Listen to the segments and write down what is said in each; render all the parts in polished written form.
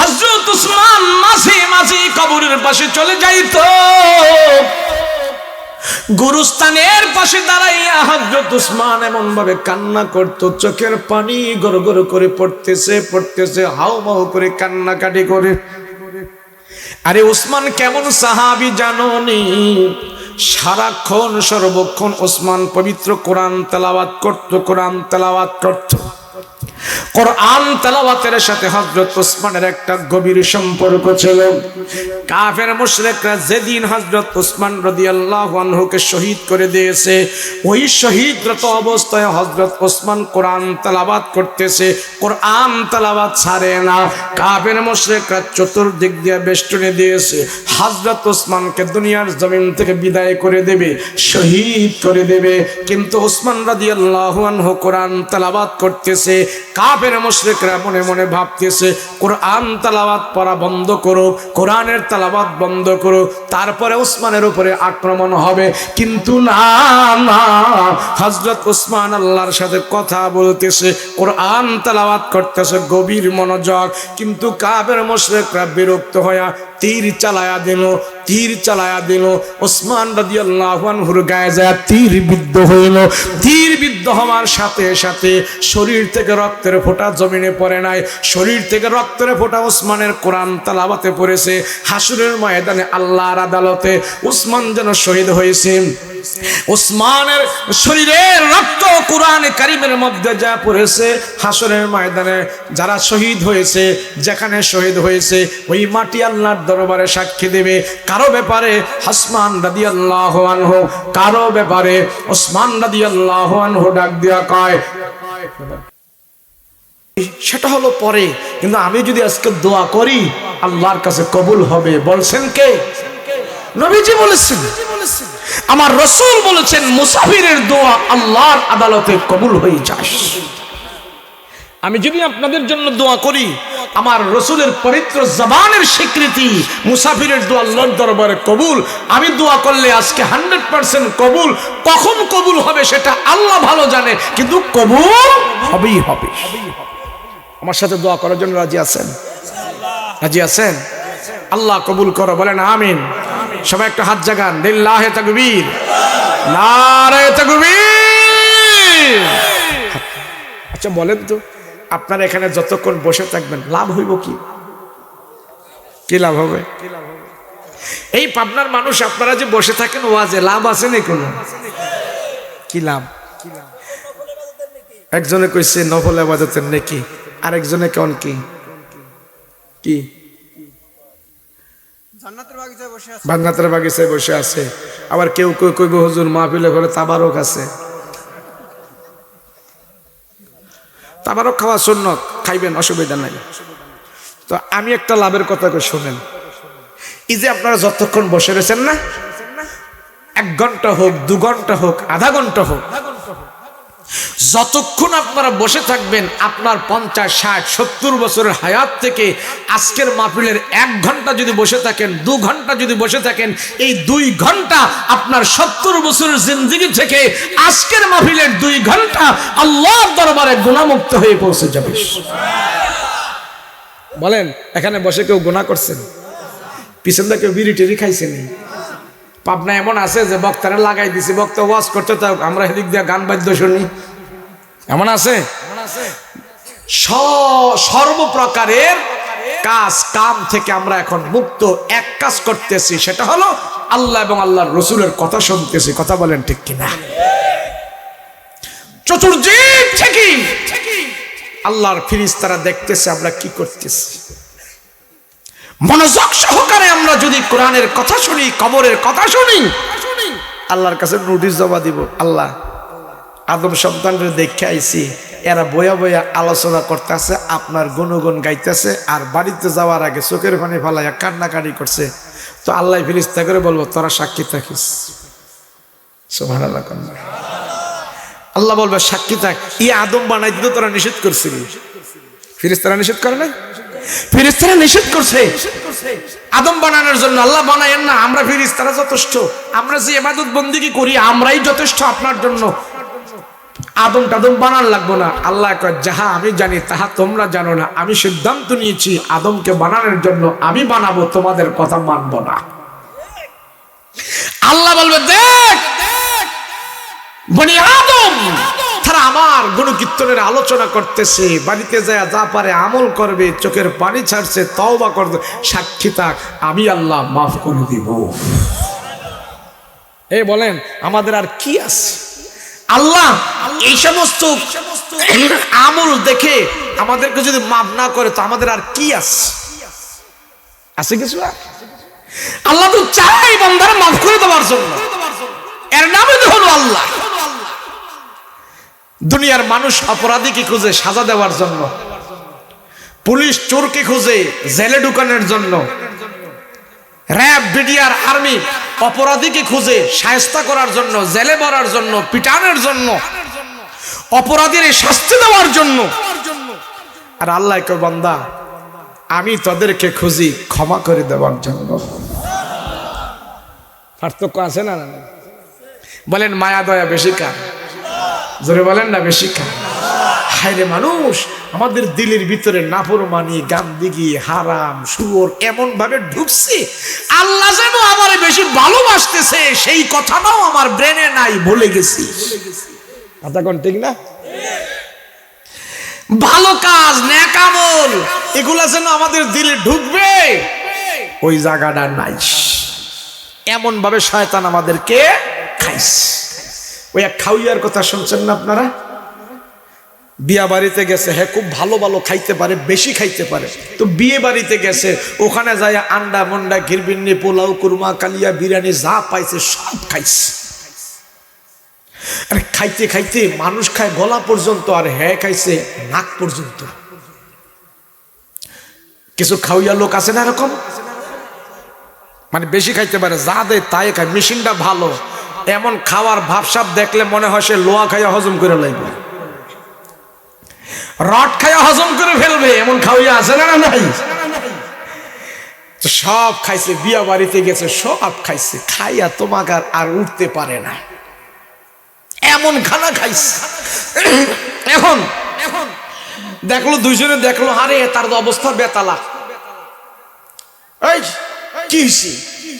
হযরত উসমান মাঝে মাঝে কবরের পাশে চলে যাইতো। গুরুস্থানের পাশে দাঁড়াইয়া হযরত উসমান এমন ভাবে কান্না করত, চোখের পানি গড়গড় করে পড়তেছে, হাউমাউ করে কান্নাকাটি করে। আরে উসমান কেমন সাহাবী জানোনি? সারাক্ষণ সর্বক্ষণ উসমান পবিত্র কোরআন তেলাওয়াত করত। কোরআন তেলাওয়াতের সাথে হযরত উসমানের একটা গভীর সম্পর্ক ছিল। কাফের মুশরিকরা যেদিন হযরত উসমান রাদিয়াল্লাহু আনহুকে শহীদ করে দিয়েছে, ওই শহীদরত অবস্থায় হযরত উসমান কোরআন তেলাওয়াত করতেছে, কোরআন তেলাওয়াত ছাড়ে না। কাফের মুশরিকরা চতুর্দিক দিয়ে বেষ্টনী দিয়েছে, হযরত উসমানকে দুনিয়ার জমিন থেকে বিদায় করে দেবে, শহীদ করে দেবে। কিন্তু উসমান রাদিয়াল্লাহু আনহু কোরআন তেলাওয়াত করতেছে। কাফের মুশরিকরা মনে মনে ভাবতেছে, কোরআন তেলাওয়াত পড়া বন্ধ করো, কোরআনের তেলাওয়াত বন্ধ করো, তারপরে উসমানের উপরে আক্রমণ হবে। কিন্তু না, হযরত উসমান আল্লাহর সাথে কথা বলতেছে, কোরআন তেলাওয়াত করতেছে গভীর মনোযোগ। কিন্তু কাফের মুশরিকরা বিরক্ত হয়ে তীর চালায়া দিল। উসমান রাদিয়াল্লাহু আনহুর গায়ে যায় তীর বিদ্ধ হইল। তীর বিদ্ধ হওয়ার সাথে সাথে শরীর থেকে রক্তের ফোঁটা জমিনে পড়ে নাই, শরীর থেকে রক্তের ফোঁটা উসমানের কোরআন তেলাওয়াতে পড়েছে। হাসরের ময়দানে আল্লাহর আদালতে উসমান যেন শহীদ হয়েছে। উসমানের শরীরের রক্ত কোরআন কারীমের মধ্যে যা পড়েছে, হাসরের ময়দানে যারা শহীদ হয়েছে, যেখানে শহীদ হয়েছে, ওই মাটি আল্লাহর দরবারে সাক্ষী দেবে কারো ব্যাপারে উসমান রাদিয়াল্লাহু আনহু, কারো ব্যাপারে উসমান রাদিয়াল্লাহু আনহু ডাক দিয়া কয়, সেটা হলো পরে, কিন্তু আমি যদি আজকে দোয়া করি আল্লাহর কাছে কবুল হবে। বলছেন কে? নবীজি বলেছেন, আমার রাসূল বলেছেন, মুসাফিরের দোয়া আল্লাহর আদালতে কবুল হয়ে যায়। আমি যদি আপনাদের জন্য দোয়া করি, আমার রাসূলের পবিত্র জবানের স্বীকৃতি, মুসাফিরের দোয়া আল্লাহর দরবারে কবুল। আমি দোয়া করলে আজকে 100% কবুল। কখন কবুল হবে সেটা আল্লাহ ভালো জানে, কিন্তু কবুল হবেই হবে। আমার সাথে দোয়া করার জন্য রাজি আছেন? রাজি আছেন? আল্লাহ কবুল করো, বলেন আমিন। সবাই একটা হাত জাগান, লিল্লাহি তাকবীর, নারে তাকবীর। আচ্ছা বলেন তো, আপনারা এখানে যতক্ষণ বসে থাকবেন লাভ হইব কি? কি লাভ হবে? এই পাবনার মানুষ আপনারা যে বসে থাকেন ওয়াজে, লাভ আছে না কোনো? কি লাভ? একজনে কইছে নফল ইবাদতের নেকি, আরেকজনে কোন কি কি জান্নাতের বাগিচায় বসে আছে। আবার কেউ কেউ কইব হুজুর মাহফিলে ঘরে তাবারক আছে। তাবারক খাওয়া সুন্নত, খাইবেন, অসুবিধা নাই। তো আমি একটা লাভের কথা কই শুনেন। এই যে আপনারা যতক্ষণ বসে রয়েছেন না, 1 ঘন্টা হোক, 2 ঘন্টা হোক, আধা ঘন্টা হোক, যতক্ষণ আপনারা বসে থাকবেন, আপনার 50, 60, 70 বছরের হায়াত থেকে আজকের মাহফিলের 1 ঘন্টা যদি বসে থাকেন, 2 ঘন্টা যদি বসে থাকেন, এই 2 ঘন্টা আপনার 70 বছরের জিন্দেগি থেকে আজকের মাহফিলের 2 ঘন্টা আল্লাহর দরবারে গুনাহমুক্ত হয়ে পৌঁছে যাবে। বলেন, এখানে বসে কেউ গুনাহ করছেন? পিছন থেকে বিড়ি টিড়ি খাইছেন? পাবনা এমন আছে যে বক্তারা লাগাই দিছে, বক্তা ওয়াজ করতে, তাও আমরা এদিক দিয়ে গান বাদ্য শুনি। এমন আছে? সর্বপ্রকারের কাম থেকে আমরা এখন মুক্ত। এক কাজ করতেছি, সেটা হলো আল্লাহ এবং আল্লাহর রাসূলের কথা শুনতেছি। কথা বলেন ঠিক কিনা? চতুর্দিক থেকে আল্লাহর ফেরেশতারা দেখতেছে আমরা কি করতেছি। মনোযোগ সহকারে আমরা যদি কোরআনের কথা শুনি, কবরের কথা শুনি, আল্লাহর কাছে নোটিশ জমা দিব। আল্লাহ, আদম সন্তানদের দেখে আইছি, এরা বয়া বয়া আলোচনা করতেছে, আপনার গুণগুণ গাইতেছে, আর বাড়িতে যাওয়ার আগে চোখের পানি ফালাইয়া কান্নাকাটি করছে। তো আল্লাহ ফেরেশতা করে বলবো, তোরা সাক্ষী থাকিস। সুবহানাল্লাহ। আল্লাহ বলবে, সাক্ষী থাক, ই আদম বানাই দিতে তোরা নিষেধ করছিলি। ফেরেশতারা নিষেধ করে না? ফেরেশতারা নিষেধ করছে আদম বানানোর জন্য। আল্লাহ বানায়েন না, আমরা ফেরেশতারা যথেষ্ট, আমরা যে ইবাদত বন্দেগী করি আমরাই যথেষ্ট আপনার জন্য। আদম টাদম বানার লাগবো না। আল্লাহ কয় যাহা আমি জানি তাহা তোমরা জানো না, আমি সিদ্ধান্ত নিয়েছি আদমকে বানানোর জন্য আমি বানাবো, তোমাদের কথা মানবো না। আল্লাহ বলবে দেখ বনি আদম তারা আমার গুণকীর্তনের আলোচনা করতেছে, বাড়িতে যায় যা পারে আমল করবে, চোখের পানি ছাড়ছে, তওবা করবে, সাক্ষী থাক আমি আল্লাহ মাফ করে দিব। এই বলেন আমাদের আর কি আছে? আল্লাহ এই সমস্ত আমল দেখে আমাদেরকে যদি মাফ না করে তো আমাদের আর কি আছে কিছু? আল্লাহ তো চাই বান্দারা মাফ করে দেওয়ার জন্য, এর নামই তো হলো আল্লাহ। দুনিয়ার মানুষ অপরাধীকে খুঁজে সাজা দেওয়ার জন্য, পুলিশ চোরকে খুঁজে জেলে ঢুকানোর জন্য, র‍্যাব বিডিআর আর্মি অপরাধীকে খুঁজে শায়েস্তা করার জন্য, জেলে ভরার জন্য, পিটানোর জন্য, অপরাধীর শাস্তি দেওয়ার জন্য। আর আল্লাহ কয় বান্দা আমি তাদেরকে খুঁজি ক্ষমা করে দেওয়ার জন্য। পার্থক্য আছে না? বলেন মায়া দয়া বেশি কার? জোরে বলেন না বেশি কার? হায় রে মানুষ, আমাদের দিলের ভিতরে নাফরমানি, গান্দিগি, হারাম, শুয়োর এমন ভাবে ঢুকছে, আল্লাহ যেন আমারে বেশি ভালোবাসতেছে সেই কথাটাও আমার ব্রেনে নাই, ভুলে গেছি। কথা কোন ঠিক না? ভালো কাজ, নেক আমল এগুলা যেন আমাদের দিলে ঢুকবে, ওই জায়গাটা নাই। এমন ভাবে শয়তান আমাদেরকে খাইছে। ওই এক খাওয়ার কথা শুনছেন না আপনারা? বিয়া বাড়িতে গেছে, হ্যাঁ খুব ভালো ভালো খাইতে পারে, বেশি খাইতে পারে, তো বিয়ে বাড়িতে গেছে, ওখানে যায় আন্ডা মন্ডা ঘিরবিন্নি পোলাও কুরমা কালিয়া বিরিয়ানি যা পাইছে সব খাইছে। আরে খাইতে খাইতে মানুষ খায় গলা পর্যন্ত, আর হ্যাঁ খাইছে নাক পর্যন্ত। কিছু খাওয়াইয়া লোক আছে না এরকম, মানে বেশি খাইতে পারে, যা দেয় তাই খায়, মেশিনটা ভালো, এমন খাওয়ার ভাবসাব দেখলে মনে হয় সে লোহা খাইয়া হজম করে লাগবে, রড খাইয়া হজম করে ফেলবে, এমন খাওয়াইয়া আছে না? নাই? সব খাইছে, বিয়া বাড়িতে গেছে সব খাইছে, খাইয়া তোমাকে আর উঠতে পারে না, এমন খানা খাইছে। এখন দেখলো দুইজনে, দেখলো আরে তার অবস্থা বেতালা, এই কি হইছে?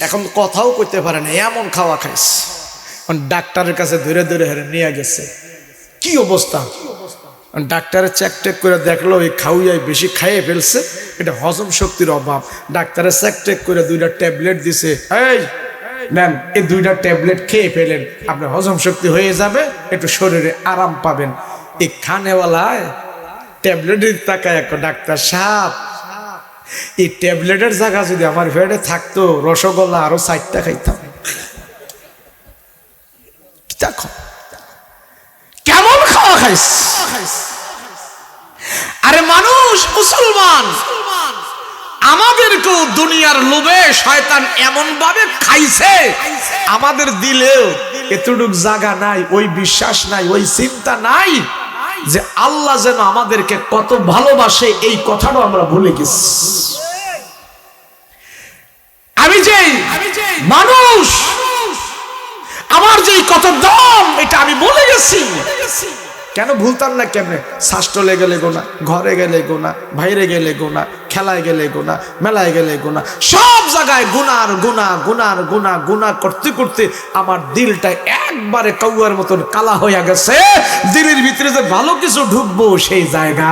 এখন কথাও করতে পারে না, এমন খাওয়া খাইছে। ডাক্তারের কাছে ধরে ধরে হেরে নিয়ে গেছে, কি অবস্থা? ডাক্তারে চেক টেক করে দেখলো এই খাওয়াই বেশি খাইয়ে ফেলছে, এটা হজম শক্তির অভাব। ডাক্তারে চেক টেক করে 2টা ট্যাবলেট দিছে, এই নেন এই 2টা ট্যাবলেট খেয়ে ফেলেন, আপনার হজম শক্তি হয়ে যাবে, একটু শরীরে আরাম পাবেন। এই খানেওয়ালায় ট্যাবলেটের তাকায় এক ডাক্তার সাহেব, এই ট্যাবলেটের জায়গা যদি আমার পেটে থাকতো রসগোল্লা আরো 4টা খাইতাম। কেমন খাওয়া খাইস? আরে মানুষ মুসলমান, আমাদেরকেও দুনিয়ার লোভে শয়তান এমন ভাবে খাইছে, আমাদের দিলেও এতটুক জায়গা নাই, ওই বিশ্বাস নাই, ওই চিন্তা নাই যে আল্লাহ যেন আমাদেরকে কত ভালোবাসে, এই কথাটা আমরা ভুলে গেছি। আমি যে মানুষ, আমার যে কত দাম এটা আমি ভুলে গেছি। কেন ভুলতাম না? কেমনে? শাস্ত্রলে গেলে গোনা, ঘরে গেলে গোনা, বাইরে গেলে গোনা, খেলায় গেলে গোনা, মেলায় গেলে গোনা, সব জায়গায় গুনার গুনাহ গুনার গুনাহ গুনাহ করতে করতে আমার দিলটা একবারে কাউয়ার মতন কালা হয়ে গেছে। দিলের ভিতরে যে ভালো কিছু ঢুকবো সেই জায়গা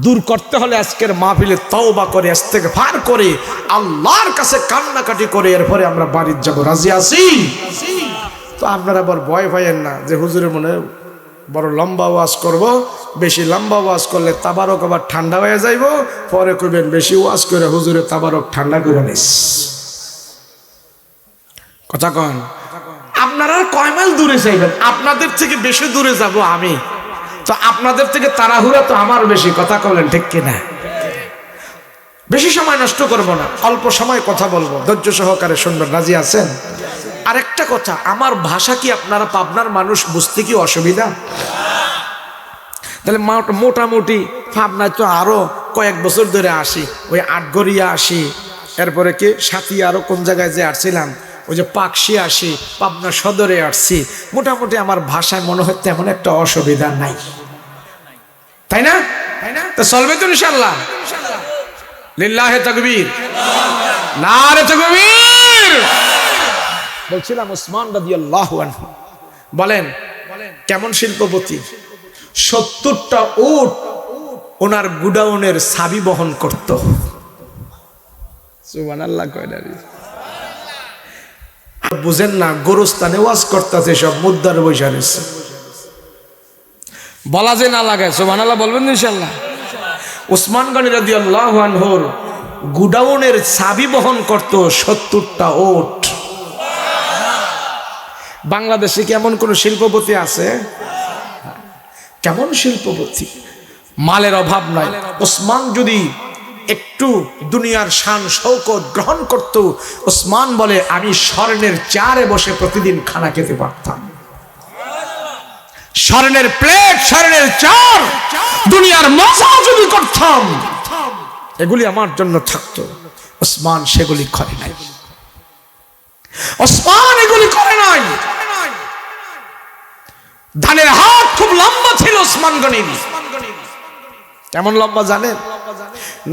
দূর করতে হলে আজকের মাহফিলে তওবা করে ইস্তেগফার করে আল্লাহর কাছে কান্নাকাটি করে এরপরে আমরা বাড়ির যাব। রাজি আছি? তো আপনারা আবার ভয় পাইয়েন না যে হুজুরের মনে বড় লম্বা ওয়াজ করব, বেশি লম্বা ওয়াজ করলে তাবারক আবার ঠান্ডা হয়ে যাইব, পরে কইবেন বেশি ওয়াজ করে হুজুরে তাবারক ঠান্ডা করে নিস। কথা কন, আপনারা কয় মাইল দূরে যাইবেন? আপনাদের থেকে বেশি দূরে যাব আমি, তো আপনাদের থেকে তাড়াহুড়া তো আমার বেশি। কথা বলেন ঠিক কিনা? বেশি সময় নষ্ট করব না, অল্প সময় কথা বলবো, ধৈর্য সহকারে শুনবেন। রাজি আছেন? আরেকটা কথা, আমার ভাষা কি আপনারা পাবনার মানুষ বুঝতে কি অসুবিধা? তাহলে মোটামুটি পাবনায় তো আরো কয়েক বছর ধরে আসি, ওই আটগড়িয়া আসি, এরপরে কি সাথী আরো কোন জায়গায় যে আসছিলাম, ওই যে পাকশি আসি, পাবনা সদরে আসছি, মোটামুটি আমার ভাষায় মনে হয় তেমন একটা অসুবিধা নাই, তাই না? তো চলবে তো ইনশাআল্লাহ। লিল্লাহে তাকবীর, নারে তাকবীর। বলছিলাম ওসমান রাদিয়াল্লাহু আনহু বলেন কেমন শিল্পপতি, 70টা উট ওনার গুডাউনের চাবি বহন করত। সুবহানাল্লাহ কয় না? বুঝেন না, গোরস্থানে ওয়াজ করতেছে, সব মুদ্দার বৈশা রয়েছে, বলা যে না লাগায়। সুবহানাল্লাহ বলবেন ইনশাআল্লাহ। ওসমান গনি রাদিয়াল্লাহু আনহুর গুডাউনের চাবি বহন করত 70টা উট। বাংলাদেশে কি এমন কোন শিল্পপতি আছে? কেমন শিল্পপতি, মালের অভাব নাই। ওসমান যদি একটু দুনিয়ার শান শৌকত গ্রহণ করত, ওসমান বলে আমি স্বর্ণের চেয়ারে বসে প্রতিদিন খানা খেতে পারতাম, স্বর্ণের প্লেট, স্বর্ণের চেয়ার, দুনিয়ার মজা যদি করতাম, এগুলি আমার জন্য থাকতো। ওসমান সেগুলি করে নাই, ওসমান এগুলি করে নাই। ধানের হাত খুব লম্বা ছিল ওসমান গনির। কেমন লম্বা জানেন?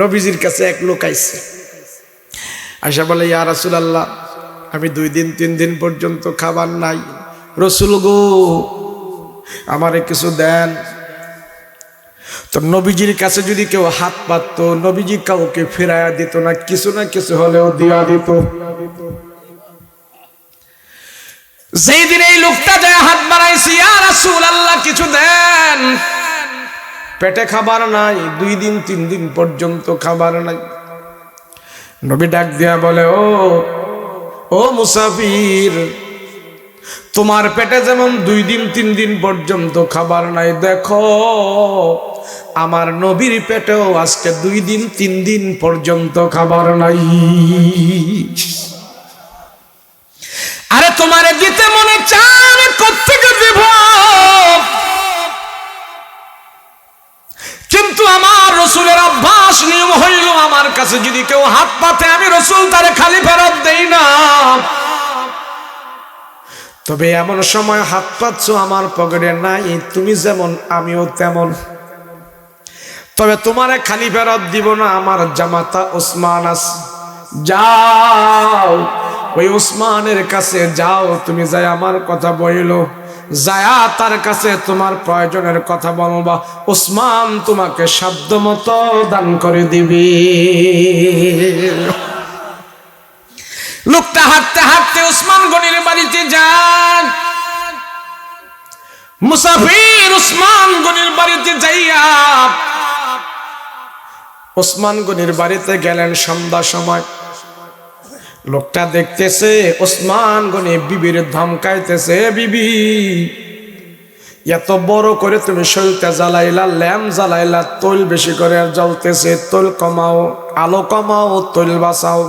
নবীজির কাছে এক লোক আইছে, আয়সা বলে ইয়া রাসূলুল্লাহ, আমি 2 দিন 3 দিন পর্যন্ত খাবার নাই, রসুল গো আমারে কিছু দেন। তো নবীজির কাছে যদি কেউ হাত পাততো, নবীজি কাউকে ফেরাইয়া দিত না, কিছু না কিছু হলেও দিয়া দিত। যেই দিন এই লোকটা যায় হাত বাড়াইছি, ইয়া রাসূলুল্লাহ কিছু দেন, পেটে খাবার নাই, 2 দিন 3 দিন পর্যন্ত খাবার নাই। নবী ডাক দিয়া বলে ও মুসাফির, তোমার পেটে যেমন 2 দিন 3 দিন পর্যন্ত খাবার নাই, দেখো আমার নবীর পেটেও আজকে 2 দিন 3 দিন পর্যন্ত খাবার নাই। আরে তোমারে দিতে মনে চায়, কোত্থেকে দিব, কিন্তু আমার রসুলের অভ্যাস নিয়ম হইল, আমার কাছে যদি কেউ হাত পাতে আমি রসুল তারে খালি ফেরত দেই না। তবে এমন সময় হাত পাচ্ছ আমার পকেটে নাই, তুমি যেমন আমিও তেমন, তবে তোমারে খালি ফেরত দিব না, আমার জামাতা ওসমান আছে, যাও ওই ওসমানের কাছে যাও, তুমি যাই আমার কথা বইলো, যায়া তার কাছে তোমার প্রয়োজনের কথা বলবা, ওসমান তোমাকে সাধ্য মতো দান করে দিবে। লোকটা হাঁটতে হাঁটতে ওসমান গনির বাড়িতে যান। মুসাফির ওসমান গনির বাড়িতে যাইয়া ওসমান গনির বাড়িতে গেলেন সন্ধ্যা সময়। লোকটা দেখতেছে ওসমান গনি বিবির ধমকাইতেছে, বিবি এত বড় করে তুমি শরীরটা জ্বালাইলা, ল্যাম্প জ্বালাইলা, তৈল বেশি করে জ্বলতেছে, তৈল কমাও, আলো কমাও, তৈল বাঁচাও।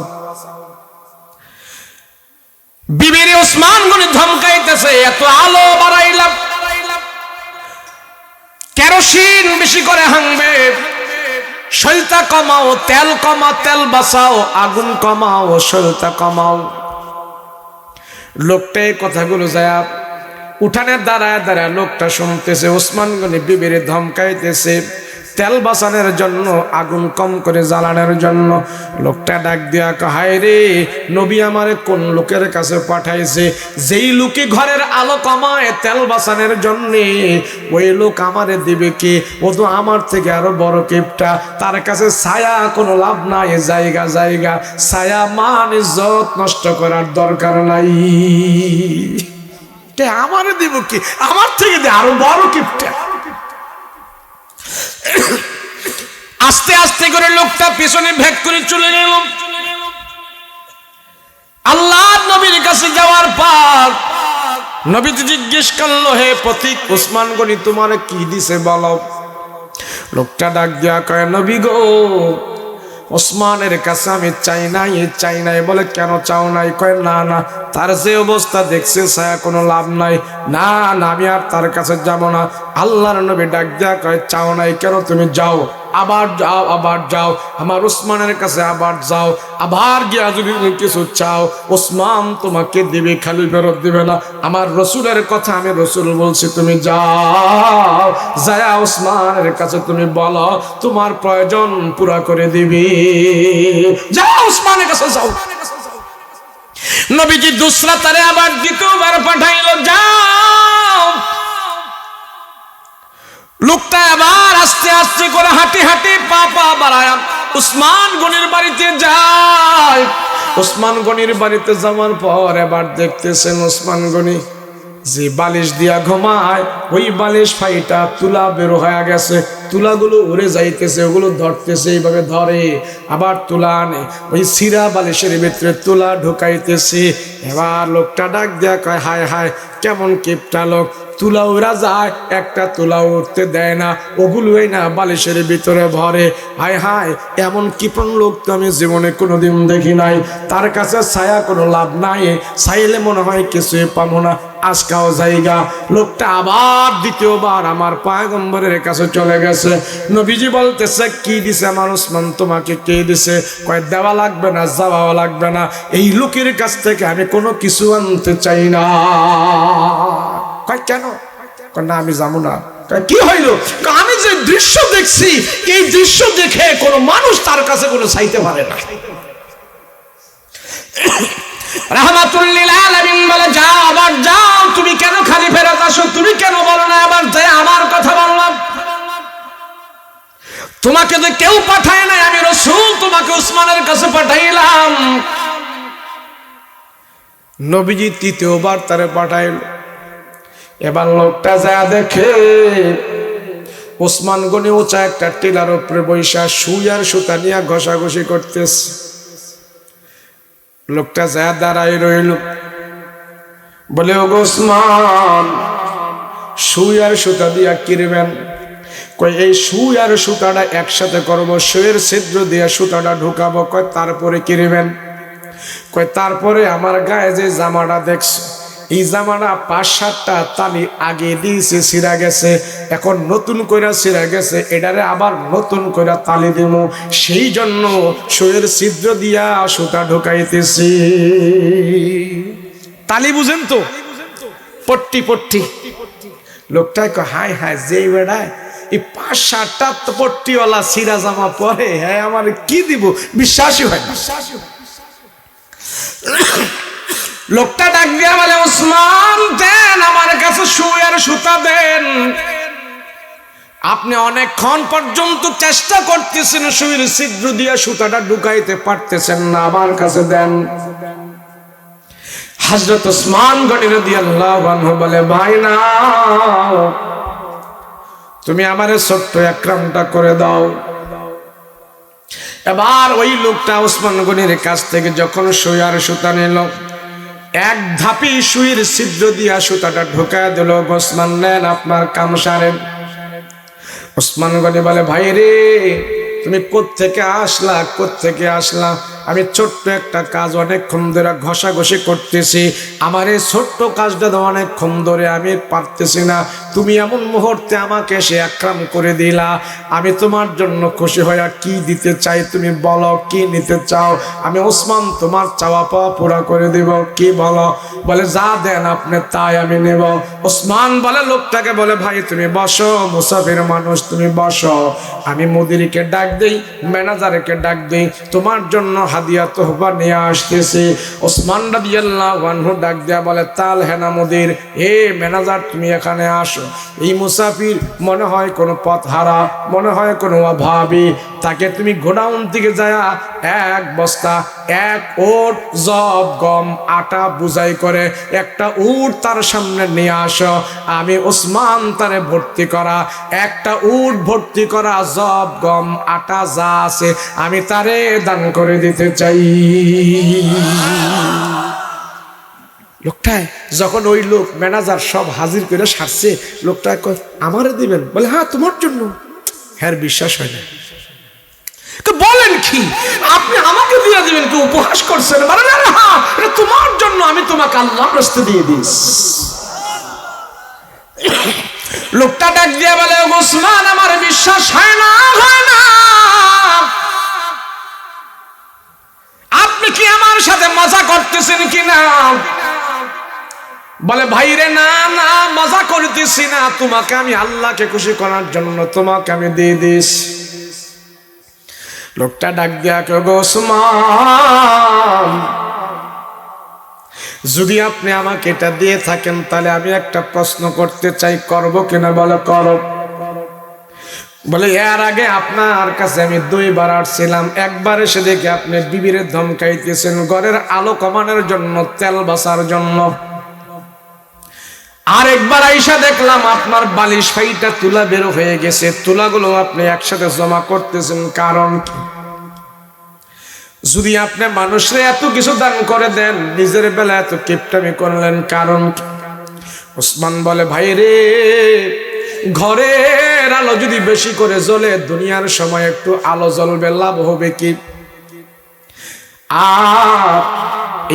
বিবির ওসমান গনি ধমকাইতেছে, এত আলো বাড়াইলাম, কেরোসিন বেশি করে হাংবে, শৈলতা কমাও, তেল কমাও, তেল বাঁচাও, আগুন কমাও, শৈলতা কমাও। লোকটা এই কথাগুলো যায় উঠানে দাঁড়ায় দাঁড়ায় লোকটা শুনতেছে, ওসমান গনি বিবির ধমকাইতেছে তেল বাঁচানোর জন্য, আগুন কম করে জ্বালানোর জন্য। লোকটা ডাক দিয়া হায় রে, নবী আমারে কোন লোকের কাছে পাঠাইছে, যেই লোকে ঘরের আলো কমায় তেল বাঁচানোর জন্য, ওই লোক আমারে দিবে কে? ও তো আমার থেকে আরো বড় কিপটা, তার কাছে ছায়া কোনো লাভ নাই, জায়গা জায়গা ছায়া, মান ইজ্জত নষ্ট করার দরকার নাই, আমারে দিব কি? আমার থেকে আরো বড় কিপটা। আস্তে আস্তে করে লোকটা পেছনে ভেগ করে চলে গেল। আল্লাহর নবীর কাছে যাওয়ার পর নবী জিজ্ঞেস করলো, হে পথিক ওসমান গনি তোমারে কি দিছে বলো। লোকটা ডাক দিয়া কয়, নবী গো ওসমানের কাছে আমি চাই নাই। বলে কেন চাও নাই? কয় না না, তার যে অবস্থা দেখছে ছায়া কোনো লাভ নাই, না না আমি আর তার কাছে যাব না। আল্লাহর নবী ডাক দিয়া কয়, চাও নাই কেন? তুমি যাও আবার যাও, আবার যাও, আমার ওসমানের কাছে আবার যাও, আবার গিয়া যদি কিছু চাও ওসমান তোমাকে দিবে, খালি ফেরত দিবে না। আমার রসুলের কথা আমি রসুল বলছি, তুমি যাও, যায়া ওসমানের কাছে তুমি বলো তোমার প্রয়োজন পুরা করে দিবি। যাও ওসমানের কাছে যাও। নবীজি দুসরা তারে আবার দ্বিতীয়বার পাঠাইলো, যাও। লোকটা আবার আস্তে আস্তে করে হাঁটি হাঁটি পা পা বাড়ায় উসমান গনির বাড়িতে যায়। উসমান গনির বাড়িতে যাওয়ার পর এবার দেখতেছেন উসমান গনি যে বালিশ দিয়া ঘুমায় ওই বালিশ ফাইটা তুলা বের হয়ে গেছে, তুলাগুলো উড়ে যাইতেছে, ওগুলো ধরতেছে, এইভাবে ধরে আবার তুলা আনে, ওই সিরা বালিশের ভিতরে তুলা ঢুকাইতেছে। এবার লোকটা ডাক দিয়া কয়, হায় হায় কেমন কিপটা লোক, তুলা উড়া যায় একটা তুলা উঠতে দেয় না, ওগুলোই না বালিশের ভিতরে ভরে। হায় হায় এমন কিপন লোক তো আমি জীবনে কোনোদিন দেখি নাই। তার কাছে ছায়া কোনো লাভ নাই, চাইলে মনে হয় কিছুই পাবো না, আজকাও জায়গা। লোকটা আবার দ্বিতীয়বার আমার পয়গম্বরের কাছে চলে গেছে। নবীজি বলতেছে, কি দিছে আমার ওসমান তোমাকে? কে দিছে? কয় দেওয়া লাগবে না, যাওয়া লাগবে না, এই লোকের কাছ থেকে আমি কোনো কিছু আনতে চাই না। কয় কেন? না আমি যাবো না। কি হইল? আমি যে দৃশ্য দেখছি এই দৃশ্য দেখে কোনো মানুষ তার কাছে কোনো চাইতে পারে না। রাহমাতুল লিল আলামিন বলে, যাও আবার যাও, তুমি কেন খালি ফেরত আসো? তুমি কেন বলো না আবার যাই আমার কথা বললাম? তোমাকে তো কেউ পাঠায় নাই, আমি রাসূল তোমাকে ওসমানের কাছে পাঠাইলাম। নবীজি তৃতীয়বার তারে পাঠাইল। এবার লোকটা যা দেখে ওসমান গনি উঁচা একটা টিলার উপরে বৈশা সুই আর সুতা নিয়ে ঘষাঘষি করতেছে। লোকটা যা দাঁড়াই রইল, বলে, ও ওসমান সুই আর সুতা দিয়া কিরবেন? কয় এই সুই আর সুতাটা একসাথে করবো, সুইয়ের ছিদ্র দিয়া সুতাটা ঢুকাবো। কয় তারপরে কিরবেন? কয় তারপরে আমার গায়ে যে জামাটা দেখছো এই জামাটা ৫-৭টা তালি আগে দিয়েছে, ছিঁড়া গেছে, এখন নতুন কইরা ছিঁড়া গেছে, এটারে আবার নতুন কইরা তালি দিব, সেই জন্য সুইয়ের ছিদ্র দিয়া সুতা ঢুকাইতেছি। তালি বুঝেন তো? পট্টি পট্টি। লোকটাই কয়, হায় হায় যে বেড়ায় এই ৫-৭টা পট্টিওয়ালা ছিঁড়া জামা পরে, হ্যাঁ আমার কি দিব? বিশ্বাসই হয় না। লোকটা ডাক দিয়া বলে, ওসমান দেন আমার কাছে সুই আর সুতা দেন। আপনি অনেকক্ষণ পর্যন্ত চেষ্টা করতেছেন সুইয়ের ছিদ্র দিয়া সুতাটা ঢুকাইতে পারতেছেন না, আমার কাছে দেন। হযরত ওসমান গনি রাদিয়াল্লাহু আনহু বলে, ভাই না, তুমি আমারে ছোট্ট একরামটা করে দাও। এবার ওই লোকটা ওসমান গনির কাছ থেকে যখন সুই আর সুতা নিল, এক ধাপি সুইয়ের ছিদ্র দিয়া সুতাটা ঢুকায় দিল। ওসমান নেন আপনার কাম সারেন। ওসমান গনি বলে, ভাই রে তুমি কোত্থেকে আসলা, কোত্থেকে আসলা? আমি ছোট্ট একটা কাজ অনেকক্ষণ ধরে ঘষাঘষি করতেছি, আমার এই ছোট্ট কাজটা অনেকক্ষণ ধরে আমি পারতেছি না, তুমি এমন মুহূর্তে আমাকে সে একরাম করে দিলা। আমি তোমার জন্য খুশি হয়ে কি দিতে চাই তুমি বলো, কি নিতে চাও? আমি ওসমান তোমার চাওয়া পাওয়া পুরা করে দিব, কি বলো? বলে, যা দেন আপনি তাই আমি নেব। ওসমান বলে লোকটাকে, বলে, ভাই তুমি বসো, মুসাফির মানুষ তুমি বসো, আমি মুদিরকে ডাক দেই, ম্যানেজারকে ডাক দেই, তোমার জন্য হাদিয়া তোহফা নিয়ে আসতেছি। ওসমান রাদিয়াল্লাহু আনহু ডাক দেয়া বলে, তাল হেনা মুদির, হে ম্যানেজার তুমি এখানে আসো। এই মুসাফির মনে হয় কোনো পথ হারা, মনে হয় কোনো অভাবী, তাকে তুমি গোডাউন থেকে যায়া এক বস্তা এক ওট জব গম আটা বুঝাই করে একটা উট তার সামনে নিয়ে আসো। আমি ওসমান তারে ভর্তি করা একটা উট ভর্তি করা জব গম আটা যা আছে আমি তারে দান করে দিতে চাই। লোকটায় যখন ওই লোক ম্যানেজার সব হাজির করে সারছে, লোকটায় কয়, আমারে দিবেন? বলে, হ্যাঁ তোমার জন্য। হ্যাঁ বিশ্বাস হয় না। বলেন কি আপনি আমাকে দিয়ে দিবেন? কি উপহাস করছেন? বলে, হ্যাঁ এটা তোমার জন্য, আমি তোমাকে আল্লাহর রাস্তায় দিয়ে দিস। লোকটা ডাক দিয়ে বলে, ওসমান আমার বিশ্বাস হয় না, আপনি কি আমার সাথে মজা করতেছেন কিনা? বলে, ভাইরে না না, মজা করতেছি না, তোমাকে আমি আল্লাহকে খুশি করার জন্য তোমাকে আমি দিয়ে দিস। লোকটা ডাক দিয়া কে, ওসমান যদি আপনি আমাকে এটা দিয়ে থাকেন তাহলে আমি একটা প্রশ্ন করতে চাই, করব কিনা? বলে, করো। বলে, এর আগে আপনার কাছে আমি 2 বার আসছিলাম, একবার এসে দেখে আপনি বিবিরে ধমকাইতেছেন ঘরের আলো কমানোর জন্য, তেল বাঁচার জন্য। আরেকবার আইসা দেখলাম আপনার বালিশ ফাইটা তুলা বের হয়ে গেছে, তুলাগুলো আপনি একসাথে জমা করতেছেন, কারণ কি? যদি আপনি মানুষরে এত কিছু দান করে দেন, নিজের বেলা এত কিপটামি করলেন, কারণ কি? ওসমান বলে, ভাই রে, ঘরের আলো যদি বেশি করে জ্বলে, দুনিয়ার সময় একটু আলো জ্বলবে, লাভ হবে কি? আর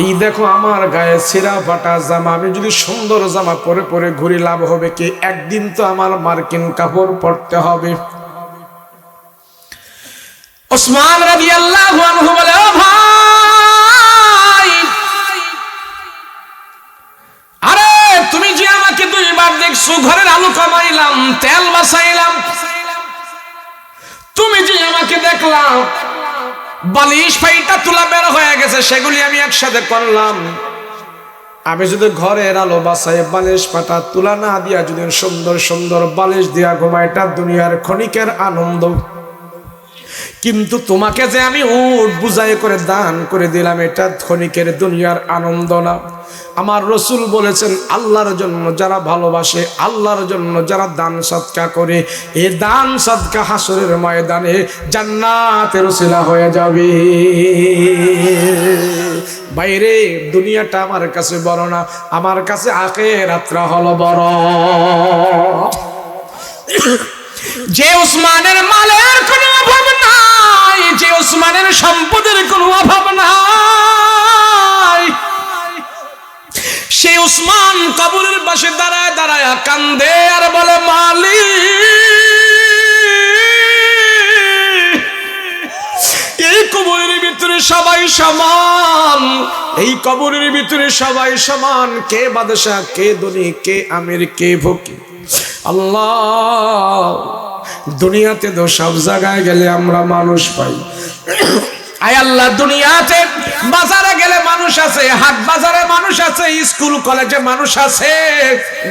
এই দেখো আমার গায়ে ছিঁড়া ফাটা জামা, আমি যদি সুন্দর জামা পরে পরে ঘুরি, লাভ হবে কি? একদিন তো আমার মার্কিন কাপড় পরতে হবে। ওসমান রাদিয়াল্লাহু আনহু বলে, ও ভাই, আরে তুমি যে আমাকে 2 বার দেখছো ঘরের আলো কমাইলাম, তেল বাঁচাইলাম, তুমি যে আমাকে দেখলাম বালিশ ফাইটা তুলা বের হয়ে গেছে, সেগুলি আমি একসাথে করলাম, আমি যদি ঘরের আলো বাঁচাই, বালিশ ফাটা তুলা না দিয়া যদি সুন্দর সুন্দর বালিশ দিয়া ঘুমাই, এটা দুনিয়ার ক্ষণিকের আনন্দ। কিন্তু তোমাকে যে আমি উট বুঝাই করে দান করে দিলাম, এটা ক্ষণিকের দুনিয়ার আনন্দ না। আমার রসুল বলেছেন, আল্লাহর জন্য যারা ভালোবাসে, আল্লাহর জন্য যারা দান সদকা করে, এই দান সদকা হাসরের ময়দানে জান্নাতের ওসিলা হয়ে যাবে। বাইরে দুনিয়াটা আমার কাছে বড় না, আমার কাছে আখিরাতটা হলো বড়। যে উসমানের মালের কোনো অভাব নাই, যে উসমানের সম্পদের কোনো অভাব নাই, সেই উসমান কবরের পাশে দাঁড়ায় দাঁড়ায় কান্দে আর বলে, মালিক, এই কবরের ভিতরে সবাই সমান, এই কবরের ভিতরে সবাই সমান, কে বাদশা, কে ধনী, কে আমির, কে ফকির। আল্লাহ, দুনিয়াতে তো সব জায়গায় গেলে আমরা মানুষ পাই, আয় আল্লাহ, দুনিয়াতে বাজারে গেলে মানুষ আছে, হাট বাজারে মানুষ আছে, স্কুল কলেজে মানুষ আছে,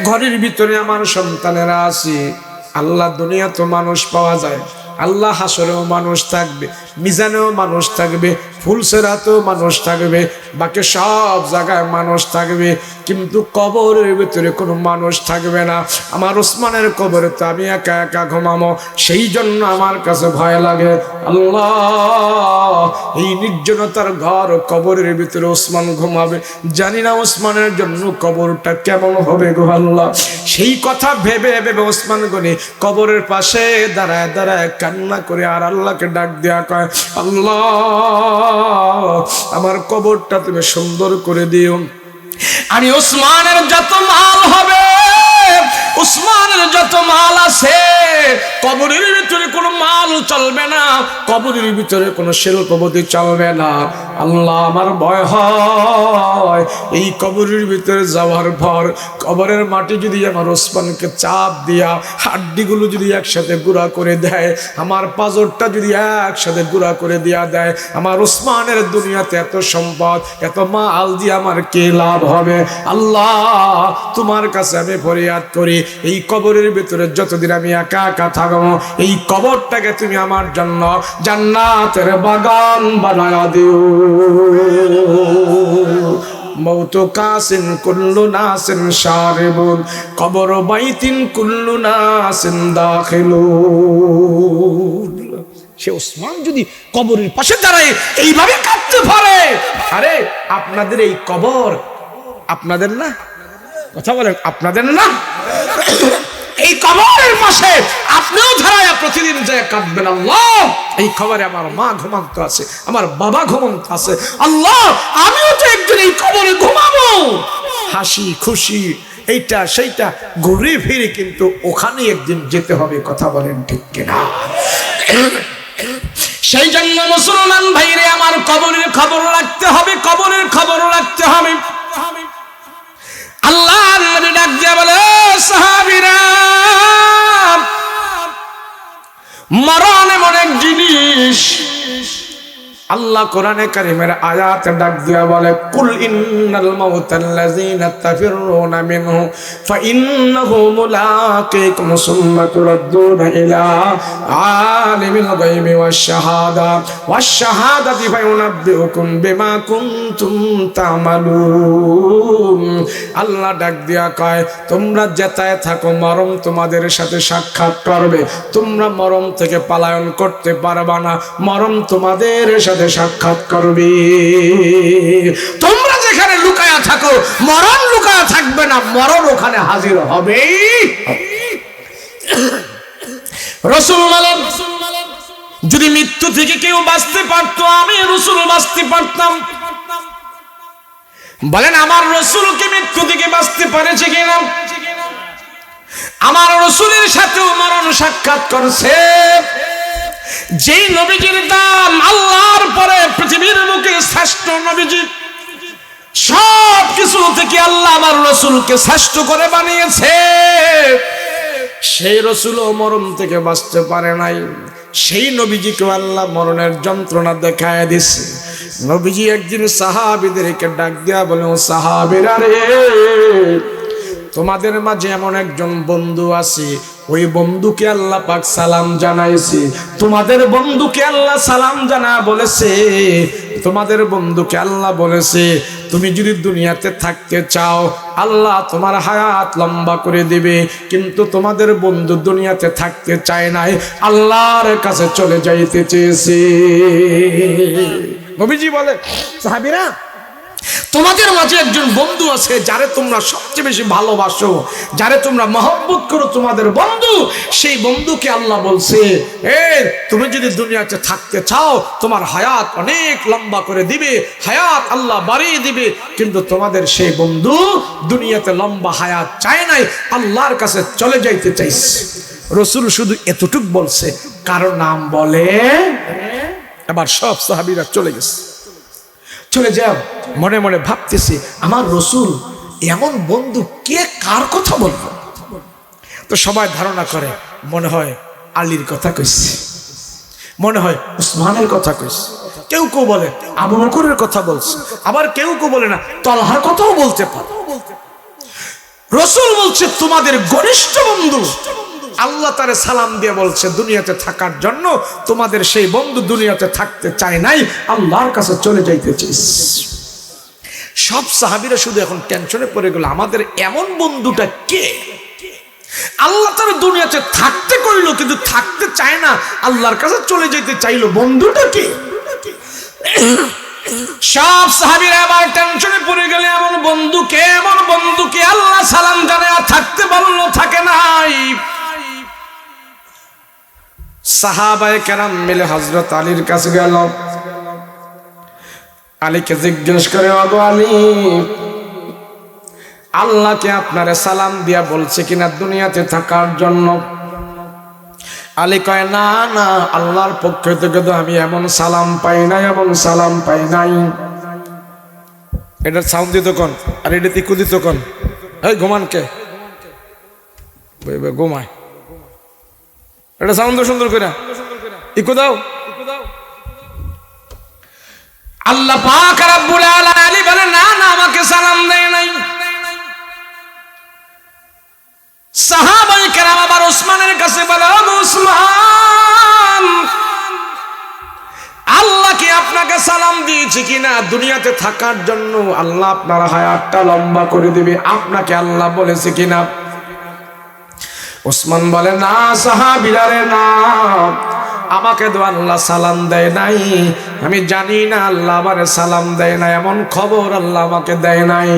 ঘরের ভিতরে আমার সন্তানেরা আছে। আল্লাহ, দুনিয়া তো মানুষ পাওয়া যায়, আল্লাহ হাসরেও মানুষ থাকবে, মিজানেও মানুষ থাকবে, ফুলসেরাতেও মানুষ থাকবে, বাকি সব জায়গায় মানুষ থাকবে, কিন্তু কবরের ভিতরে কোনো মানুষ থাকবে না। আমার ওসমানের কবরে তো আমি একা একা ঘুমাবো, সেই জন্য আমার কাছে ভয় লাগে। আল্লাহ, এই নির্জনতার ঘর কবরের ভিতরে ওসমান ঘুমাবে, জানি না ওসমানের জন্য কবরটা কেমন হবে গো আল্লাহ। সেই কথা ভেবে ভেবে ওসমান গনি কবরের পাশে দাঁড়ায় দাঁড়ায় কান্না করে আর আল্লাহকে ডাক দেয়া কয়, আল্লাহ, আমার কবরটা তুমি সুন্দর করে দিও। আমি ওসমানের যত মাল হবে, উসমানের যত মাল আছে, কবরের ভিতরে কোনো মাল চলবে না, কবরের ভিতরে কোনো শিল্পপতি চলবে না। আল্লাহ, আমার ভয় হয় এই কবরের ভিতরে যাওয়ার পর কবরের মাটি যদি আমার ওসমানকে চাপ দিয়া হাড্ডিগুলো যদি একসাথে গুঁড়া করে দেয়, আমার পাঁজরটা যদি একসাথে গুঁড়া করে দেয়া দেয়, আমার ওসমানের দুনিয়াতে এত সম্পদ, এত মাল দিয়ে আমার কে লাভ হবে? আল্লাহ, তোমার কাছে আমি ফরিয়াদ করি, এই কবরের ভিতরে যতদিন আমি একা একা থাকবো, এই কবরটাকে তুমি আমার জন্য জান্নাতের বাগান বানায়া দিও। মৌত কাসিন কুল্লু নাসিন শারিবুন, কবর বাইতিন কুল্লু নাসিন দাখিলুন। সে ওসমান যদি কবরের পাশে দাঁড়ায় এইভাবে কাঁদতে পারে, আরে আপনাদের এই কবর আপনাদের না? কথা বলেন, আপনাদের না? এই কবরের পাশে আপনিও দাঁড়ায় প্রতিদিন যে কাঁদবেন, আল্লাহ, এই কবরে আমার মা ঘুমন্ত আছে, আমার বাবা ঘুমন্ত আছে, আল্লাহ, আমিও তো একদিন এই কবরে ঘুমাবো। হাসি খুশি এইটা সেইটা ঘুরে ফিরে কিন্তু ওখানে একদিন যেতে হবে, কথা বলেন ঠিক কিনা? সেই জন্য মুসলমান ভাইরে আমার কবরের খবর রাখতে হবে, কবরের খবর রাখতে হবে। আল্লাহর নবী ডাক দিয়ে বলে, সাহাবীরা, মরণ এমন এক জিনিস। আল্লাহ কোরআনে কারীমের আয়াতে ডাক দিয়া বলে, কুল ইন্নাল মাউতাল্লাযীনা তাফিরুনা মিনহু ফাইন্নাহু মুলাকিকুম সুম্মা তুরাদ্দুনা ইলা আলিমিল গায়বি ওয়াশ শাহাদাতি ফায়ুনাব্বিউকুম বিমা কুনতুম তা'মালুন। আল্লাহ ডাক দিয়া কয়, তোমরা যেতায় থাকো, মরণ তোমাদের সাথে সাক্ষাৎ করবে। তোমরা মরণ থেকে পলায়ন করতে পারবা না, মরণ তোমাদের সাথে সাক্ষাৎ করবে। তোমরা যেখানে লুকায়া থাকো, মরণ লুকায়া থাকবে না, মরণ ওখানে হাজির হবে। রাসূল বলেন, যদি মৃত্যু থেকে কেউ বাঁচতে পারতো, আমি রাসূল বাঁচতে পারতাম। বলেন, আমার রাসূল কি মৃত্যু থেকে বাঁচতে পেরেছে কিনা? আমার রাসূলের সাথেও মরণ সাক্ষাৎ করছে। যেই নবীজির দাম আল্লাহর পরে পৃথিবীর বুকে শ্রেষ্ঠ নবীজি, সব কিছু থেকে আল্লাহ আমার রাসূলকে শ্রেষ্ঠ করে বানিয়েছে, সেই রাসূলও মরণ থেকে বাঁচতে পারে নাই। সেই নবীজিকে আল্লাহ মরণের যন্ত্রণা দেখায় দিছে। নবীজি একদিন সাহাবীদেরকে ডাক দিয়া বলে, ও সাহাবীরা রে, তোমাদের মাঝে এমন একজন বন্ধু আছে, ওই বন্ধুকে আল্লাহ পাক সালাম জানাইছে। তোমাদের বন্ধুকে আল্লাহ সালাম জানা বলেছে, তোমাদের বন্ধুকে আল্লাহ বলেছে, তুমি যদি দুনিয়াতে থাকতে চাও আল্লাহ তোমার হায়াত লম্বা করে দিবে। কিন্তু তোমাদের বন্ধু দুনিয়াতে থাকতে চায় নাই, আল্লাহর কাছে চলে যাইতে চেয়েছে। নবীজি বলে, সাহাবীরা, তোমাদের মাঝে একজন বন্ধু আছে, যারে তোমরা সবচেয়ে বেশি ভালোবাসো, যারে তোমরা মহব্বত করো, তোমাদের বন্ধু। সেই বন্ধুকে আল্লাহ বলছে, তুমি যদি দুনিয়াতে থাকতে চাও তোমার হায়াত অনেক লম্বা করে দিবে, হায়াত আল্লাহ বাড়িয়ে দিবে। কিন্তু তোমাদের সেই বন্ধু দুনিয়াতে লম্বা হায়াত চায় নাই, আল্লাহর কাছে চলে যাইতে চাইছে। রাসূল শুধু এতটুক বলছে, কারো নাম বলে। এবার সব সাহাবীরা চলে গেছে। চলে যাও, মনে মনে ভাবতেছি, আমার রাসূল এমন বন্ধু, কে কার কথা বলবো? তো সবাই ধারণা করে, মনে হয় আলীর কথা কইছে, মনে হয় উসমানের কথা কইছে, কেউ কেউ বলে আবু বকরের কথা বলছে, আবার কেউ কেউ বলে না, তলহার কথাও বলতে পারে। রাসূল বলছে, তোমাদের ঘনিষ্ঠ বন্ধু আল্লাহ তারে সালাম দিয়ে বলছে, দুনিয়াতে থাকার জন্য তোমাদের সেই বন্ধু দুনিয়াতে থাকতে চায় নাই, আল্লাহর কাছে চলে যাইতে চাইছে। সব সাহাবীরা শুধু এখন টেনশনে পড়ে গেল, আমাদের এমন বন্ধুটা কে? আল্লাহ তার দুনিয়াতে থাকতে কইলো, কিন্তু থাকতে চায় না, আল্লাহর কাছে চলে যেতে চাইলো, বন্ধুটা কে? সব সাহাবীরা আবার টেনশনে পড়ে গেলে, এমন বন্ধুকে, এমন বন্ধুকে আল্লাহ সালাম জানায় থাকতে বললো, থাকে নাই। সাহাবায়ে কেরাম মিলে হযরত আলীর কাছে গেল। আলীকে জিজ্ঞেস করে, ওগো আলী, আল্লাহকে আপনারে সালাম দিয়া বলছে কিনা দুনিয়াতে থাকার জন্য? আলী কয়, না না, আল্লাহর পক্ষ থেকে তো আমি এমন সালাম পাই নাই, এমন সালাম পাই নাই। এটা সাউন্ড দিত কোন, আর এটা তিকু দিত কোন? এই ঘুমান কে? ঘুমায়। এটা সাউন্ড সুন্দর করে ইকো দাও। আল্লাহ পাক রব্বুল আলামিন, আলী বলে, না না, আমাকে সালাম দেয় নাই। সাহাবায়ে কেরাম আবার ওসমানের কাছে বলে, ও ওসমান, আল্লাহ কি আপনাকে সালাম দিয়েছে কিনা দুনিয়াতে থাকার জন্য আল্লাহ আপনার হায়াতটা লম্বা করে দিবে, আপনাকে আল্লাহ বলেছে কিনা? ওসমান বলে, না সাহাবীরা রে, না, আমাকে তো আল্লাহ সালাম দেয় নাই, আমি জানি না আল্লাহ আমারে সালাম দেয় না, এমন খবর আল্লাহ আমাকে দেয় নাই।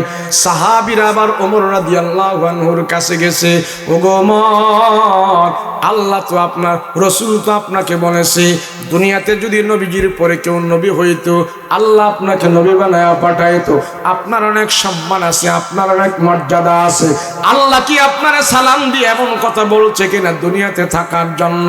সাহাবীরা আবার ওমর রাদিয়াল্লাহু আনহুর কাছে গেছে, ওগো ওমর, আল্লাহ তো আপনার রাসূল তো আপনাকে বলেছে দুনিয়াতে যদি নবীজির পরে কেউ নবী হইতো আল্লাহ আপনাকে নবী বানায়া পাঠাইতো, আপনার অনেক সম্মান আছে, আপনার অনেক মর্যাদা আছে, আল্লাহ কি আপনারা সালাম দিয়ে এমন কথা বলছে কিনা দুনিয়াতে থাকার জন্য?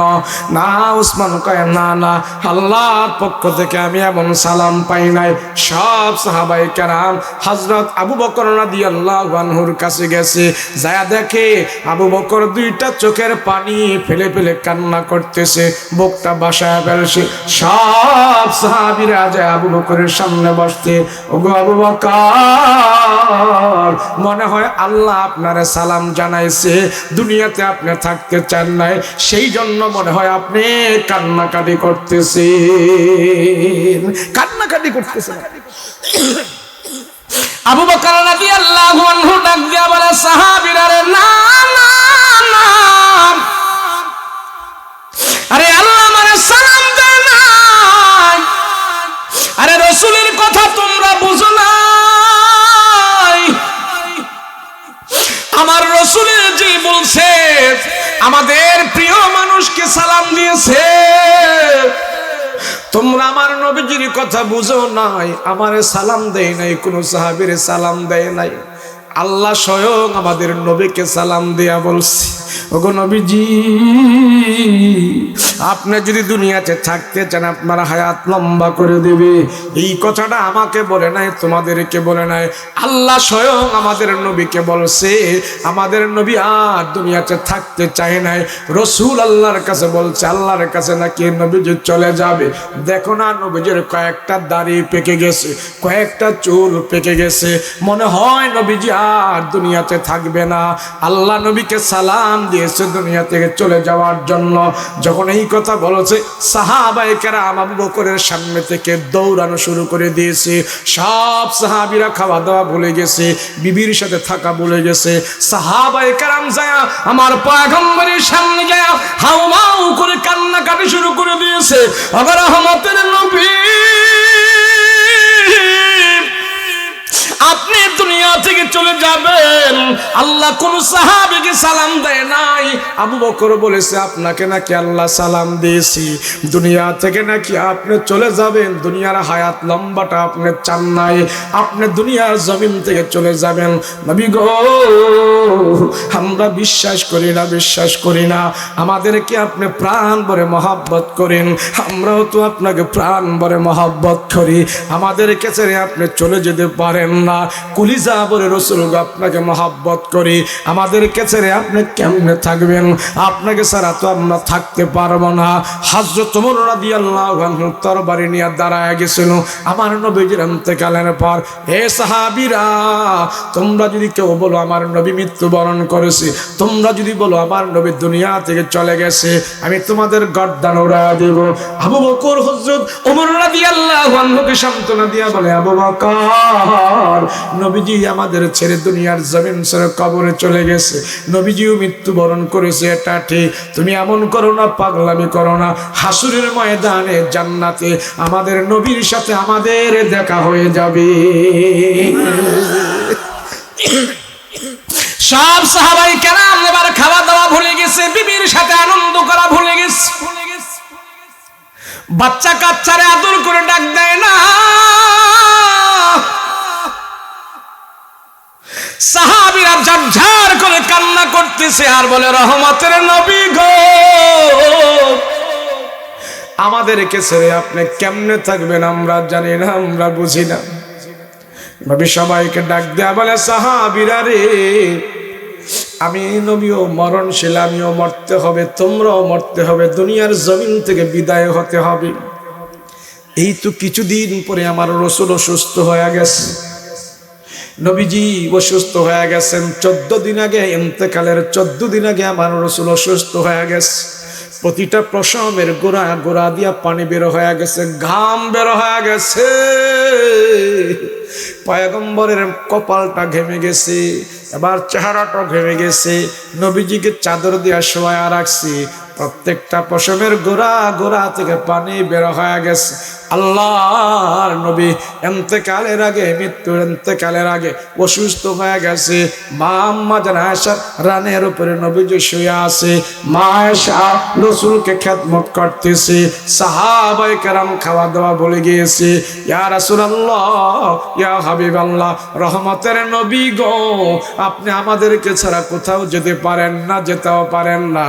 না, উসমান কয় না না, আল্লাহর পক্ষ থেকে আমি এমন সালাম পাই নাই। সব সাহাবায়ে কেরাম হযরত আবু বকর রাদিয়াল্লাহু আনহুর কাছে গেছে, যায় দেখে আবু বকর দুইটা চোখের পানি ফেলে ফেলে কান্না করতেছে, বুকটা বাসায় ফেলছে। সব সাহাবীরা যায় আবু বকরের সামনে বসতে, ওগো আবু বকর, মনে হয় আল্লাহ আপনারে সালাম জানাইছে, দুনিয়াতে আপনি থাকতে চান নাই, সেই জন্য মনে হয় আপনি কান্নাকাটি করতেছেন, কান্নাকাটি করতেছেন। আবু বকর রাদিয়াল্লাহু আনহু ডাক দিয়া বলে, সাহাবীরা রে, না না না, আরে আল্লাহ আমারে সালাম দেয় না, আরে রাসূলের কথা তোমরা বুঝো না, আমার রাসূলের যে বলছে আমাদের প্রিয় মানুষকে সালাম দিয়েছে, তোমরা আমার নবীজির কথা বুঝো নাই, আমারে সালাম দেয় নাই, কোন সাহাবীরে সালাম দেয় নাই, আল্লাহ স্বয়ং আমাদের নবীকে সালাম দেয়া বলছে, ওগো নবীজি, আপনি যদি দুনিয়াতে থাকতে চান আপনার হায়াত লম্বা করে দেবে, এই কথাটা আমাকে বলে নাই, তোমাদেরকে বলে নাই, আল্লাহ স্বয়ং আমাদের নবীকে বলছে, আমাদের নবী আর দুনিয়াতে থাকতে চায় নাই, রাসূল আল্লাহর কাছে বলছে, আল্লাহর কাছে নাকি নবীজি চলে যাবে। দেখো না, নবীজির কয়েকটা দাড়ি পেকে গেছে, কয়েকটা চুল পেকে গেছে, মনে হয় নবীজি আর দুনিয়াতে থাকবে না। আল্লাহ নবীকে সালাম দিয়েছে দুনিয়া থেকে চলে যাওয়ার জন্য। যখন এই কথা বলেছে, সাহাবায়ে কেরাম আবু বকরের সামনে থেকে দৌড়ানো শুরু করে দিয়েছে। সব সাহাবীরা খাওয়া দাওয়া ভুলে গেছে, বিবির সাথে থাকা ভুলে গেছে। সাহাবায়ে কেরাম যায় আমার পয়গম্বরের সামনে যায় হাউমাউ করে কান্নাকাটি শুরু করে দিয়েছে, আবার রহমতের নবী, আপনি দুনিয়া থেকে চলে যাবেন, আল্লাহ কোন সাহাবীকে সালাম দেয় নাই। আবু বকর বলেছে, আপনাকে নাকি আল্লাহ সালাম দিয়েছি, দুনিয়া থেকে নাকি আপনি চলে যাবেন, দুনিয়ার হায়াত লম্বাটা আপনি চান নাই, আপনি দুনিয়ার জমিন থেকে চলে যাবেন। নবী গো, আমরা বিশ্বাস করি না, বিশ্বাস করি না, আমাদেরকে আপনি প্রাণ ভরে মহব্বত করেন, আমরাও তো আপনাকে প্রাণ ভরে মহব্বত করি, আমাদেরকে ছেড়ে আপনি চলে যেতে পারেন না, কলিজা ভরে রাসূল আপনাকে মহব্বত করি, আমাদেরকে ছেড়ে আপনি কেমনে থাকবেন, আপনাকে ছাড়া তো আমরা থাকতে পারবো না। হযরত ওমর রাদিয়াল্লাহু আনহু তরবারি নিয়ে দাঁড়ায় গেছিল আমার নবীর ইন্তেকালের পর। হে সাহাবীরা, তোমরা যদি কেউ বলো আমার নবী মৃত্যুবরণ করেছে, তোমরা যদি বলো আমার নবী দুনিয়া থেকে চলে গেছে, আমি তোমাদের গর্দান উড়াইয়া দেব। আবু বকর হযরত ওমর রাদিয়াল্লাহু আনহুকে সান্ত্বনা দিয়া বলে, আবু বকর, নবীজি আমাদের ছেড়ে দুনিয়ার জমিন ছেড়ে কবরে চলে গেছে, নবীজিও মৃত্যুবরণ করেছে, এটা ঠিক, তুমি এমন করো না, পাগলামি করো না, হাসুরের ময়দানে জান্নাতে আমাদের নবীর সাথে আমাদের দেখা হয়ে যাবে। সব সাহাবায়ে কেরাম এবার খাওয়া দাওয়া ভুলে গেছে, বিবির সাথে আনন্দ করা ভুলে গেছে, বাচ্চা কাচ্চারে আদর করে ডাক দেয় না। সাহাবীরা ঝরঝর করে কান্না করতেছে আর বলে, রহমতের নবী গো, আমাদেরকে ছেড়ে আপনি কেমনে থাকবেন আমরা জানি না, আমরা বুঝি না। নবী সবাইকে ডাক দেয়া বলে, সাহাবীরা রে, আমি নবীও মরণশীল, আমিও মরতে হবে, তোমরাও মরতে হবে, দুনিয়ার জমিন থেকে বিদায় হতে হবে। এই তো কিছুদিন পরে আমার রাসূল অসুস্থ হয়ে গেছে, নবীজি অসুস্থ হয়ে গেছেন 14 দিন আগে, ইন্তেকালের 14 দিন আগে আমার রাসূল অসুস্থ হয়ে গেছে। প্রতিটা প্রসবের গোড়া গোড়া দিয়া পানি বের হয়ে গেছে, ঘাম বের হয়ে গেছে, পয়গম্বরের কপালটা ঘেমে গেছে, এবার চেহারাটা ঘেমে গেছে। নবীজিকে চাদর দিয়া শোয়া রাখছি, প্রত্যেকটা প্রসবের গোড়া গোড়া থেকে পানি বের হয়ে গেছে। আল্লাহর নবী ইন্তেকালের আগে, মৃত্যুর ইন্তেকালের আগে অসুস্থ হয়ে গেছে। মা আম্মা জান আয়েশা রানের উপরে নবীজি শুয়ে আছে। মা আয়েশা রাসূলকে খেদমত করতেছে। সাহাবায়ে কেরাম খাওয়া দাওয়া বলে গিয়েছে। ইয়া রাসূলুল্লাহ, ইয়া হাবিবাল্লাহ, রহমতের নবী গো, আপনি আমাদেরকে ছাড়া কোথাও যেতে পারেন না, যেতেও পারেন না।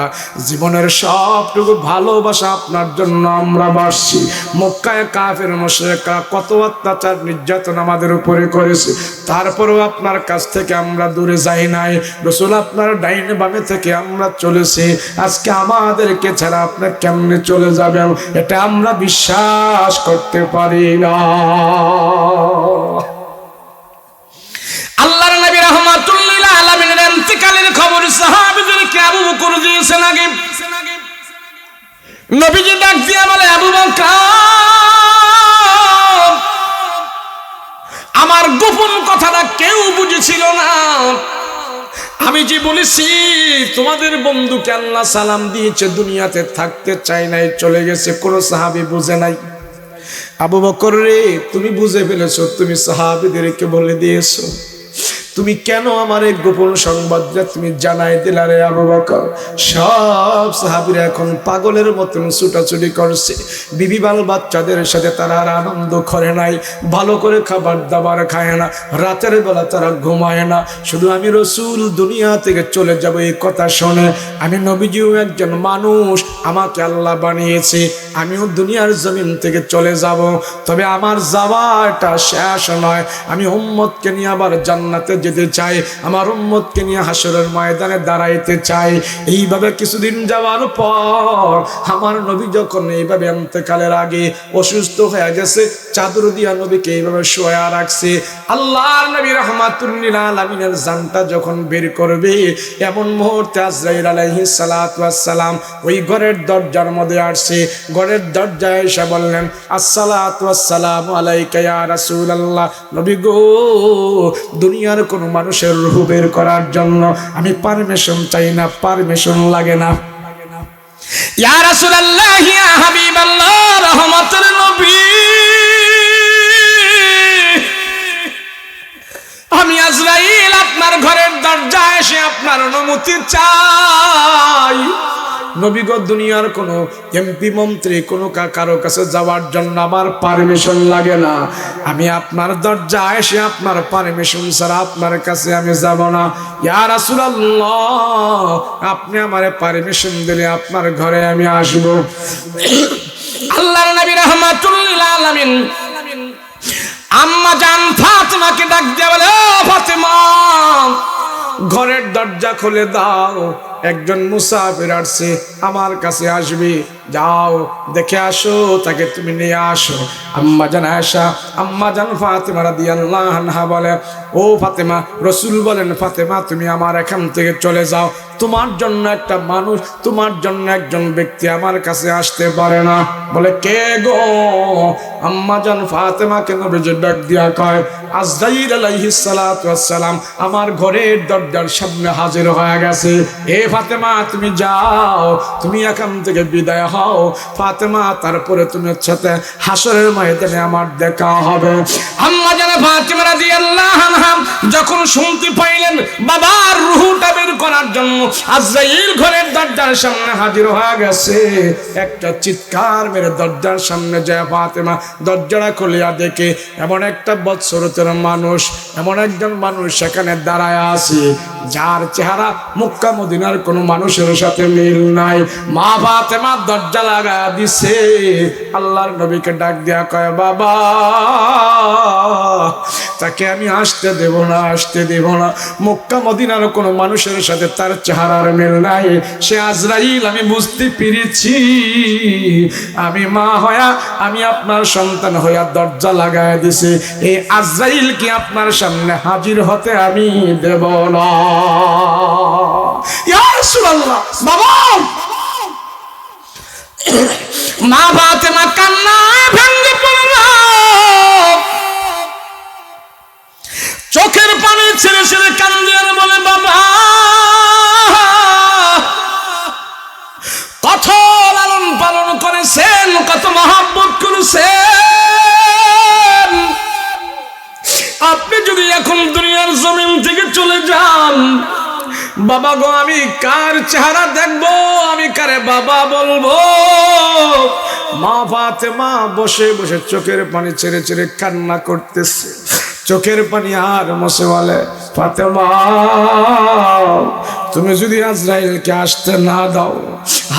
জীবনের সবটুকু ভালোবাসা আপনার জন্য আমরা বাসছি। মক্কায় কাফের মুশরিকরা কত অত্যাচার নির্যাতন আমাদের উপরে করেছে, তারপরেও আপনার কাছ থেকে আমরা দূরে যাই নাই। রাসূল আপনার ডাইনে বামে থেকে আমরা চলেছি, আজকে আমাদেরকে ছাড়া আপনি কেমনে চলে যাবেন এটা আমরা বিশ্বাস করতে পারি না। আল্লাহর নবী রাহমাতুল লিল আলামিনের ইন্তিকালের খবর সাহাবীদেরকে আবু বকর দিয়েছেন আগে। নবীজি ডাক দিয়া বলে, আবু বকর, আমার গোপন কথাটা কেউ বুঝেছিল না। আমি যে বলেছি তোমাদের বন্ধুকে আল্লাহ সালাম দিয়েছে, দুনিয়াতে থাকতে চাই নাই, চলে গেছে, কোনো সাহাবী বুঝে নাই। আবু বকর রে, তুমি বুঝে ফেলেছো, তুমি সাহাবীদেরকে বলে দিয়েছো, তুমি কেন আমার এই গোপন সংবাদটা তুমি জানাই দিলা রে আবু বকর? সব সাহাবীরা এখন পাগলের মতন ছুটাছুটি করছে, বিবি বাল বাচ্চাদের সাথে তারা আর আনন্দ করে নাই, ভালো করে খাবার দাবার খায় না, রাতের বেলা তারা ঘুমায় না। শুধু আমি রাসূল দুনিয়া থেকে চলে যাব এই কথা শুনে, আমি নবীজিও একজন মানুষ, আমাকে আল্লাহ বানিয়েছে, আমিও দুনিয়ার জমিন থেকে চলে যাব। তবে আমার যাওয়াটা শেষ নয়, আমি উম্মতকে নিয়ে আবার জান্নাতে যেতে চাই, আমার উম্মতকে নিয়ে হাসরের ময়দানে দাঁড়াইতে চাই। এইভাবে কিছুদিন যাওয়ার পর আমার নবী যখন এইভাবে ইন্তেকালের আগে অসুস্থ হয়ে গেছে, চাদর দিয়া নবীকে এইভাবে শোয়া রাখছে। আল্লাহর নবী রাহমাতুল লিল আলামিনের জানটা যখন বের করবে, এমন মুহূর্তে আজরাইল আলাইহিস সালাতু ওয়াস সালাম ওই ঘরের দরজার মধ্যে আসছে। ঘরের দরজায় এসে বললেন, আসসালাতু ওয়াস সালামু আলাইকা ইয়া রাসূলুল্লাহ, নবী গো, দুনিয়ার কোন মানুষের রূহ বের করার জন্য আমি পারমিশন চাই না, পারমিশন লাগে না। ইয়া রাসূলুল্লাহ, ইয়া হাবিবাল্লাহ, রহমতের নবী, আমি আজরাইল আপনার ঘরের দরজায় এসে আপনার অনুমতি চাই। নবী গো, দুনিয়ার কোনো এমপি মন্ত্রী কোনো কারো কাছে যাওয়ার জন্য আমার পারমিশন লাগে না, আমি আপনার দরজায় এসে আপনার পারমিশন ছাড়া আপনার কাছে আমি যাব না। ইয়া রাসূলুল্লাহ, আপনি আমারে পারমিশন দিলে আপনার ঘরে আমি আসব। আল্লাহর নবী রাহমাতুল লিল আলামিন আম্মা জান ফাতেমাকে ডাক দিয়ে বলে, ও ফাতেমা, ঘরের দরজা খুলে দাও, একজন মুসাফির আসছে, আমার কাছে আসবে, যাও দেখে আসো, তাকে তুমি নিয়ে আসো। আম্মা জান আয়েশা, আম্মা জান ফাতেমা রাদিয়াল্লাহু আনহা বলে, ও ফাতেমা, রাসূল বলেন, ফাতেমা তুমি আমার এখান থেকে চলে যাও, তোমার জন্য একটা মানুষ, তোমার জন্য একজন ব্যক্তি আমার কাছে আসতে পারে না। বলে, কে গো? আম্মা জান ফাতেমাকে নবীজি ডাক দিয়া কয়, আজরাইল আলাইহিস সালাতু ওয়াস সালাম আমার ঘরের দরজার সামনে হাজির হয়ে গেছে। এ ফাতেমা, তুমি যাও, তুমি এখান থেকে বিদায় হও ফাতেমা, তারপরে তুমি সাথে হাসরের ময়দানে আমার দেখা হবে। আম্মা জান ফাতেমা রাদিয়াল্লাহু আনহা যখন শুনতে পাইলেন বাবার রূহটা বের করার জন্য আজরাইল ঘরের দরজার সামনে হাজির হয়ে গেছে, একটা চিৎকার মেরে দরজার সামনে যায় ফাতেমা দরজাটা খুলিয়া দেখে এমন একটা বৎসরতের মানুষ, এমন একজন মানুষ সেখানে দাঁড়ায় আছে, যার চেহারা মক্কা মদিনার কোনো মানুষের সাথে মিল নাই। মা ফাতেমা দরজা লাগা দিছে। আল্লাহর নবীকে ডাক দিয়া কয়, বাবা, তাকে আমি আসতে দেব না, আসতে দেব না, মক্কা মদিনার কোনো মানুষের সাথে তার চেহারার মিল নাই, সে আজরাইল, আমি বুঝতে পেরেছি। আমি মা হইয়া, আমি আপনার সন্তান হইয়া দরজা লাগায় দিছে, এই আজরাইল কি আপনার সামনে হাজির হতে আমি দেব না। ইয়া রাসূলুল্লাহ, বাবা, মা ফাতেমা কান্নায় ভেঙে পড়ল, চোখের পানি ছেড়ে ছেড়ে কান্দে আর বলে, বাবা, কত লালন পালন করেছেন, কত মহব্বত করেছেন, বাবা গো আমি কার চেহারা দেখবো, আমি কারে বাবা বলবো? মা ফাতেমা বসে বসে চোখের পানি ছেড়ে ছেড়ে কান্না করতেছে। চোখের পানি আর মুছে বলে, ফাতেমা তুমি যদি আজরাইলকে আসতে না দাও,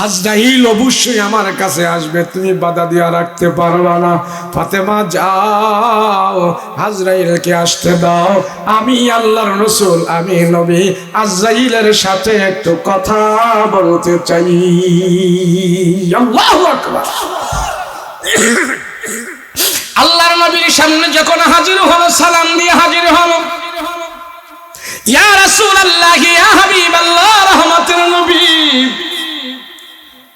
আজরাইল অবশ্যই আমার কাছে আসবে, তুমি বাধা দিয়া রাখতে পারবা না। ফাতেমা যাও, আজরাইলকে আসতে দাও, আমি আল্লাহর রাসূল, আমি নবী আজরাইলের সাথে একটু কথা বলতে চাই। আল্লাহু আকবার। আল্লাহর নবীর সামনে যখন হাজির হলো, সালাম দিয়ে হাজির হলো, ইয়া রাসূলুল্লাহ, ইয়া হাবিবাল্লাহ, রহমতের নবী,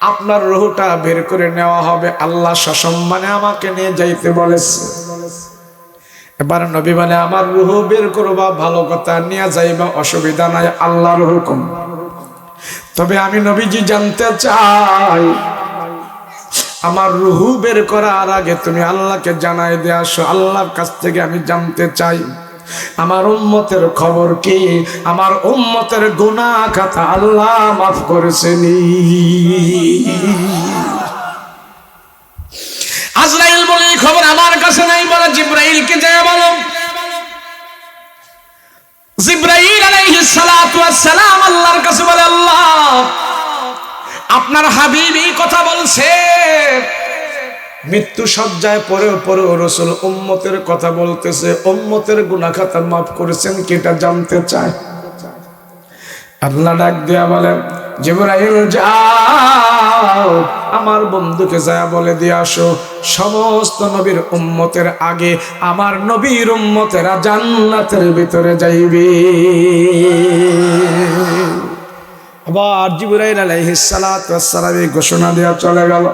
আপনার রূহটা বের করে নেওয়া হবে, আল্লাহ সসম্মানে আমাকে নিয়ে যাইতে বলেছে। এবার নবী বলে, আমার রূহ বের করবা, ভালো কথা, নিয়ে যাইবা, অসুবিধা নাই, আল্লাহর হুকুম। তবে আমি নবীজি জানতে চাই, আমার রূহ বের করার আগে তুমি আল্লাহকে জানাই দিয়ে আসো। আল্লাহর কাছ থেকে আমি জানতে চাই আমার উম্মতের খবর কি, আমার উম্মতের গুনাহ খাতা আল্লাহ মাফ করেছেনি। আজরাইল বলে, এই খবর আমার কাছে নাই, বলে জিবরাইলকে যায় বলো। জিবরাইল আলাইহিস সালাতু ওয়াস সালাম আল্লাহর কাছে বলে, আল্লাহ আপনার হাবিব এই কথা বলছে, মৃত্যু সজ্জায় পরেও পরেও রাসূল উম্মতের কথা বলতেছে, উম্মতের গুনাহ খাতা মাফ করেছেন, কেটা জানতে চায়। আল্লাহ ডাক দেয়া বলেন, জিবরাইল যাও, আমার বন্ধুকে যায় বলে দিয়ে আসো, সমস্ত নবীর উম্মতের আগে আমার নবীর উম্মতেরা জান্নাতের ভিতরে যাইবে। আবার জিবরাইল আলাইহিস সালাতু ওয়াস সালাম ঘোষণা দেওয়া চলে গেল।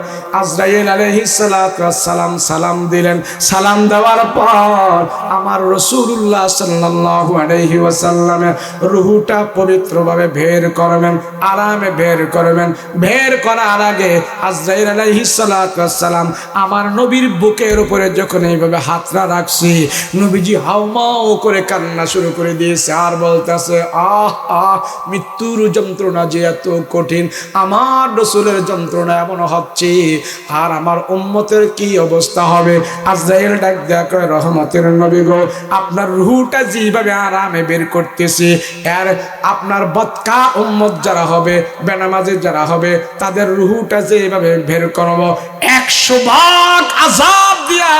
আজরাইল আলাইহিস সালাতু ওয়াস সালাম সালাম দিলেন। সালাম দেওয়ার পর আমার রাসূলুল্লাহ সাল্লাল্লাহু আলাইহি ওয়াসাল্লামের রূহটা পবিত্রভাবে বের করবেন, আরামে বের করবেন। বের করার আগে আজরাইল আলাইহিস সালাতু ওয়াস সালাম আমার নবীর বুকের উপরে যখন এইভাবে হাতটা রাখছি, নবীজি হাউমাউ করে কান্না শুরু করে দিয়েছে আর বলতেছে, আহ আহ, মৃত্যুর যন্ত্রণা যে এত কঠিন, আমার রাসূলের যন্ত্রণা এমন হচ্ছে, আর আমার উম্মতের কি অবস্থা হবে। আজরাইল ডাক দেয়া কয়, রহমতের নবী গো, আপনার রূহটা যেভাবে আরামে বের করতেছে, আর আপনার বদকা উম্মত যারা হবে, বেনামাজি যারা হবে, তাদের রূহটা যেভাবে বের করব, 100 ভাগ আযাব দিয়া,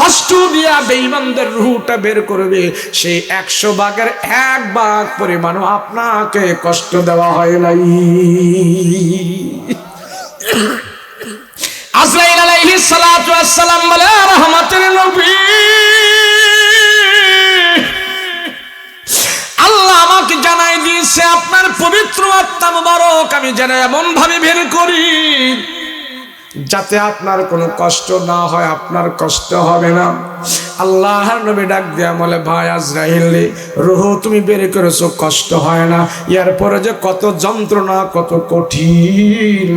কষ্ট দিয়া বেঈমানদের রূহটা বের করবে, সেই 100 ভাগের 1 ভাগ পরিমাণও আপনাকে কষ্ট দেওয়া হয় নাই। আজরাইল আলাইহিস সালাতু ওয়াস সালাম বলে, রহমতের নবী, আল্লাহ আমাকে জানাই দিয়েছে আপনার পবিত্র আত্মা মুবারক আমি যেন এমন ভাবে বের করি যাতে আপনার কোনো কষ্ট না হয়, আপনার কষ্ট হবে না। আল্লাহর নবী ডাক দিয়া বলে, ভাই আজরাইল, রূহ তুমি বের করেছো, কষ্ট হয় না, এরপরে যে কত যন্ত্রণা, কত কঠিন,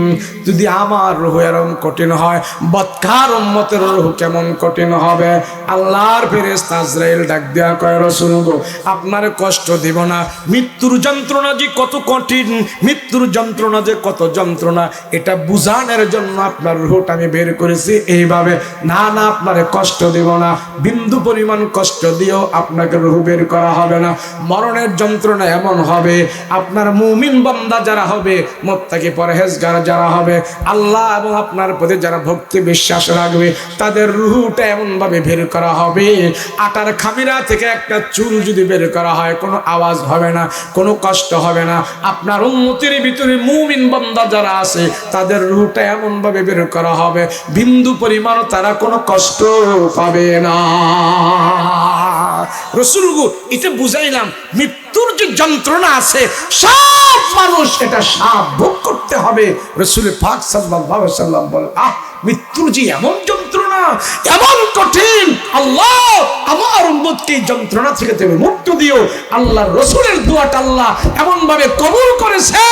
যদি আমার রূহ এরকম কঠিন হয়, বদকার উম্মতের রূহ কেমন কঠিন হবে। আল্লাহর ফেরেশতা আজরাইল ডাক দিয়া কয়, রাসূল গো, আপনার কষ্ট দিব না, মৃত্যুর যন্ত্রণা যে কত কঠিন, মৃত্যুর যন্ত্রণা যে কত যন্ত্রণা, এটা বুঝানোর জন্য আপনার রূহটা আমি বের করেছি এইভাবে। না না, আপনারে কষ্ট দিব না, বিন্দু পরিমাণ কষ্ট দিয়েও আপনাকে রূহ বের করা হবে না। মরণের যন্ত্রণা এমন হবে, আপনার মুমিন বান্দা যারা হবে, মুত্তাকি পরহেজগার যারা হবে, আল্লাহ এবং আপনার প্রতি যারা ভক্তি বিশ্বাস রাখবে, তাদের রূহটা এমন ভাবে বের করা হবে, আটার খামিরা থেকে একটা চুল যদি বের করা হয়, কোনো আওয়াজ হবে না, কোনো কষ্ট হবে না। আপনার উম্মতের ভিতরে মুমিন বান্দা যারা আছে, তাদের রূহটা এমন ভাবে বের করা হবে, বিন্দু পরিমাণ তারা কোনো কষ্ট পাবে না। রাসূল গো, এটা বুঝাইলাম, মৃত্যুর যে যন্ত্রণা আছে সব মানুষ এটা সাপ ভোগ করতে হবে। রাসূল পাক সাল্লাল্লাহু আলাইহি ওয়াসাল্লাম বলে, আহ, মৃত্যুর যে এমন যন্ত্রণা, এমন কঠিন, আল্লাহ আমার উম্মতকে এই যন্ত্রণা থেকে তুমি মুক্ত দিও। আল্লাহর রাসূলের দোয়াটা আল্লাহ এমন ভাবে কবুল করেছে,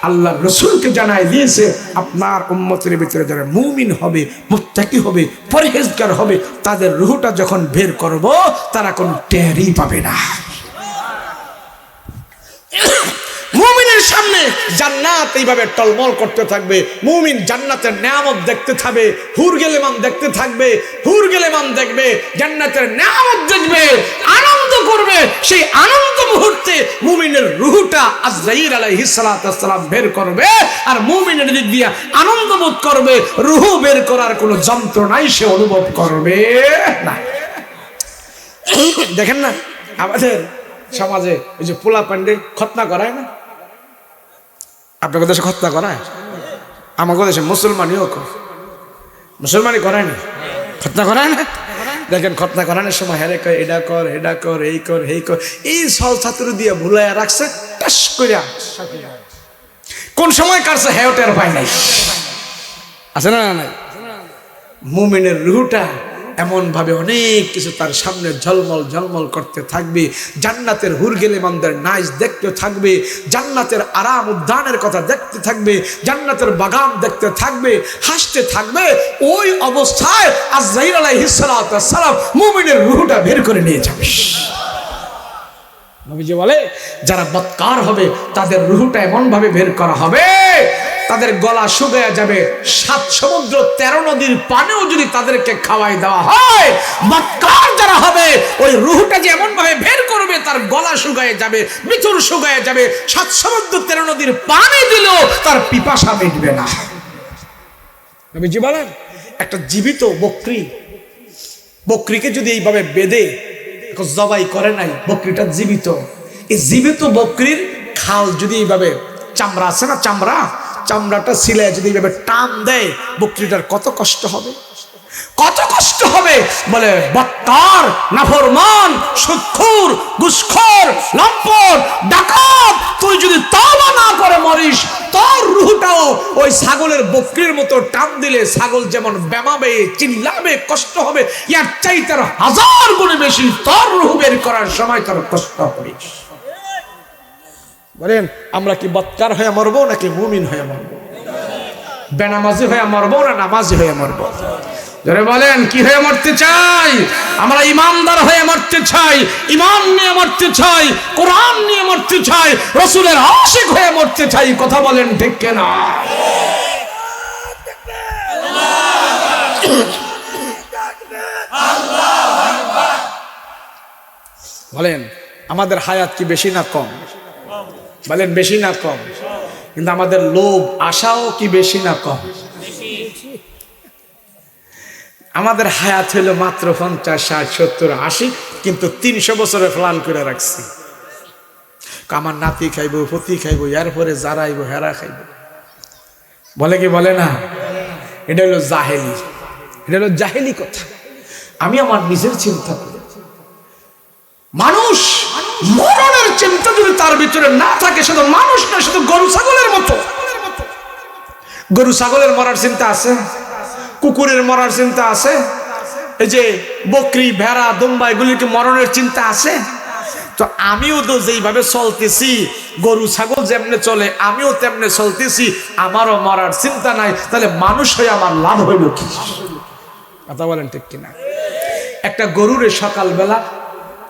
আল্লাহ রাসূলকে জানাই দিয়েছে, আপনার উম্মতের ভিতরে যারা মুমিন হবে, মুত্তাকি হবে, পরহেজগার হবে, তাদের রূহটা যখন বের করব, তারা কোনো টেরই পাবে না। জান্নাত এইভাবে টলমল করতে থাকবে, মুমিন জান্নাতের নেয়ামত দেখতে থাকবে, হুর গেলেমান দেখতে থাকবে, হুর গেলেমান দেখবে, জান্নাতের নেয়ামত দেখবে, আনন্দ করবে। সেই আনন্দ মুহূর্তে মুমিনের রূহটা আজরাইল আলাইহিস সালাতু ওয়াস সালাম বের করবে, আর মুমিনের দিক দিয়ে আনন্দ বোধ করবে, রূহ বের করার কোনো যন্ত্রণাই সে অনুভব করবে না। দেখেন না আমাদের সমাজে এই যে পোলা পান্ডে খতনা করায় না, আপনাদের দেশে খতনা করায়, আমাদের দেশে মুসলমানিও করে, মুসলমানি করায়নি, খতনা করায় না। দেখেন খতনা করানোর সময় হেরে কর, এটা কর, এটা কর, এই কর, এই কর, এই সল ছাত্র দিয়ে ভুলাইয়া রাখছে, টাস কইরা কোন সময় কাটছে হ্যাঁ টের পায় নাই, আছে না নাই? মুমিনের রূহটা এমন ভাবে অনেক কিছু তার সামনে ঝলমল ঝলমল করতে থাকবে, জান্নাতের হুর গেলেমানদের নাইজ দেখতে থাকবে, জান্নাতের আরাম উদ্যানের কথা দেখতে থাকবে, জান্নাতের বাগান দেখতে থাকবে, হাসতে থাকবে। ওই অবস্থায় আজরাইল আলাইহিস সালাতু ওয়াস সালাম মুমিনের রূহটা বের করে নিয়ে যাবে। নবীজি বলে যারা বদকার হবে তাদের রূহটা এমন ভাবে বের করা হবে, তাদের গলা শুকিয়ে যাবে, 7 সমুদ্র 13 নদীর পানিও যদি তাদেরকে খাওয়াই দেওয়া হয়, বদকার যারা হবে ওই রূহটা যে এমন ভাবে বের করবে তার গলা শুকিয়ে যাবে, ভিতর শুকিয়ে যাবে, 7 সমুদ্র 13 নদীর পানি দিলেও তার পিপাসা মিটবে না। নবীজি বলেন একটা জীবিত বকরিকে যদি এইভাবে বেঁধে জবাই করে নাই, বকরিটা জীবিত, এই জীবিত বকরির খাল যদি এইভাবে চামড়া আছে না, চামড়াটা সিলায় যদি এইভাবে টান দেয়, বকরিটার কত কষ্ট হবে, কত কষ্ট হবে। বলে বদকার, নাফরমান, সুদখোর, ঘুষখোর, লম্পট, ডাকাত, তুই যদি তওবা না করে মরিস, তোর রূহটাও ওই ছাগলের বকরির মতো টান দিলে ছাগল যেমন ব্যামাবে, চিল্লাবে, কষ্ট হবে, ইয়ার চাইতে 1000 গুণে বেশি তোর রূহ বের করার সময় তোর কষ্ট হবে। বলেন আমরা কি বদকার হয়ে মরবো নাকি মুমিন হয়ে মরবো? বেনামাজি হয়ে মরবো না নামাজি হয়ে মরবো? যারা বলেন কি হয়ে মরতে চাই? আমরা ইমানদার হয়ে মরতে চাই, ইমান নিয়ে মরতে চাই, কোরআন নিয়ে মরতে চাই, রাসূলের আশিক হয়ে মরতে চাই। কথা বলেন ঠিক কিনা? বলেন আমাদের হায়াত কি বেশি না কম? বলেন বেশি না কম? কিন্তু আমাদের লোভ আশাও কি বেশি না কম? আমাদের হায়াত হলো মাত্র 50, 60, 70, 80, কিন্তু 300 বছরে প্ল্যান করে রাখছি। আমার নাতি খাইবো, পতি খাইবো, এরপরে যারা আইবো হেরা খাইবো। বলে কি বলে না? এটা হলো জাহেলি, এটা হলো জাহেলি কথা। আমি আমার নিজের চিন্তা করি, মানুষ মরণের চিন্তা যদি তার ভিতরে না থাকে, শুধু মানুষ না, শুধু গরু ছাগলের মতো। গরু ছাগলের মরার চিন্তা আছে, কুকুরের মরার চিন্তা আছে, এই যে বকরি, ভেড়া, দুম্বা এগুলিকে মরণের চিন্তা আছে। তো আমিও তো যেইভাবে চলতেছি, গরু ছাগল যেমনে চলে আমিও তেমনে চলতেছি, আমারও মরার চিন্তা নাই। তাহলে মানুষ হয়ে আমার লাভ হইল কি? কথা বলেন ঠিক কিনা? একটা গরুরে সকালবেলা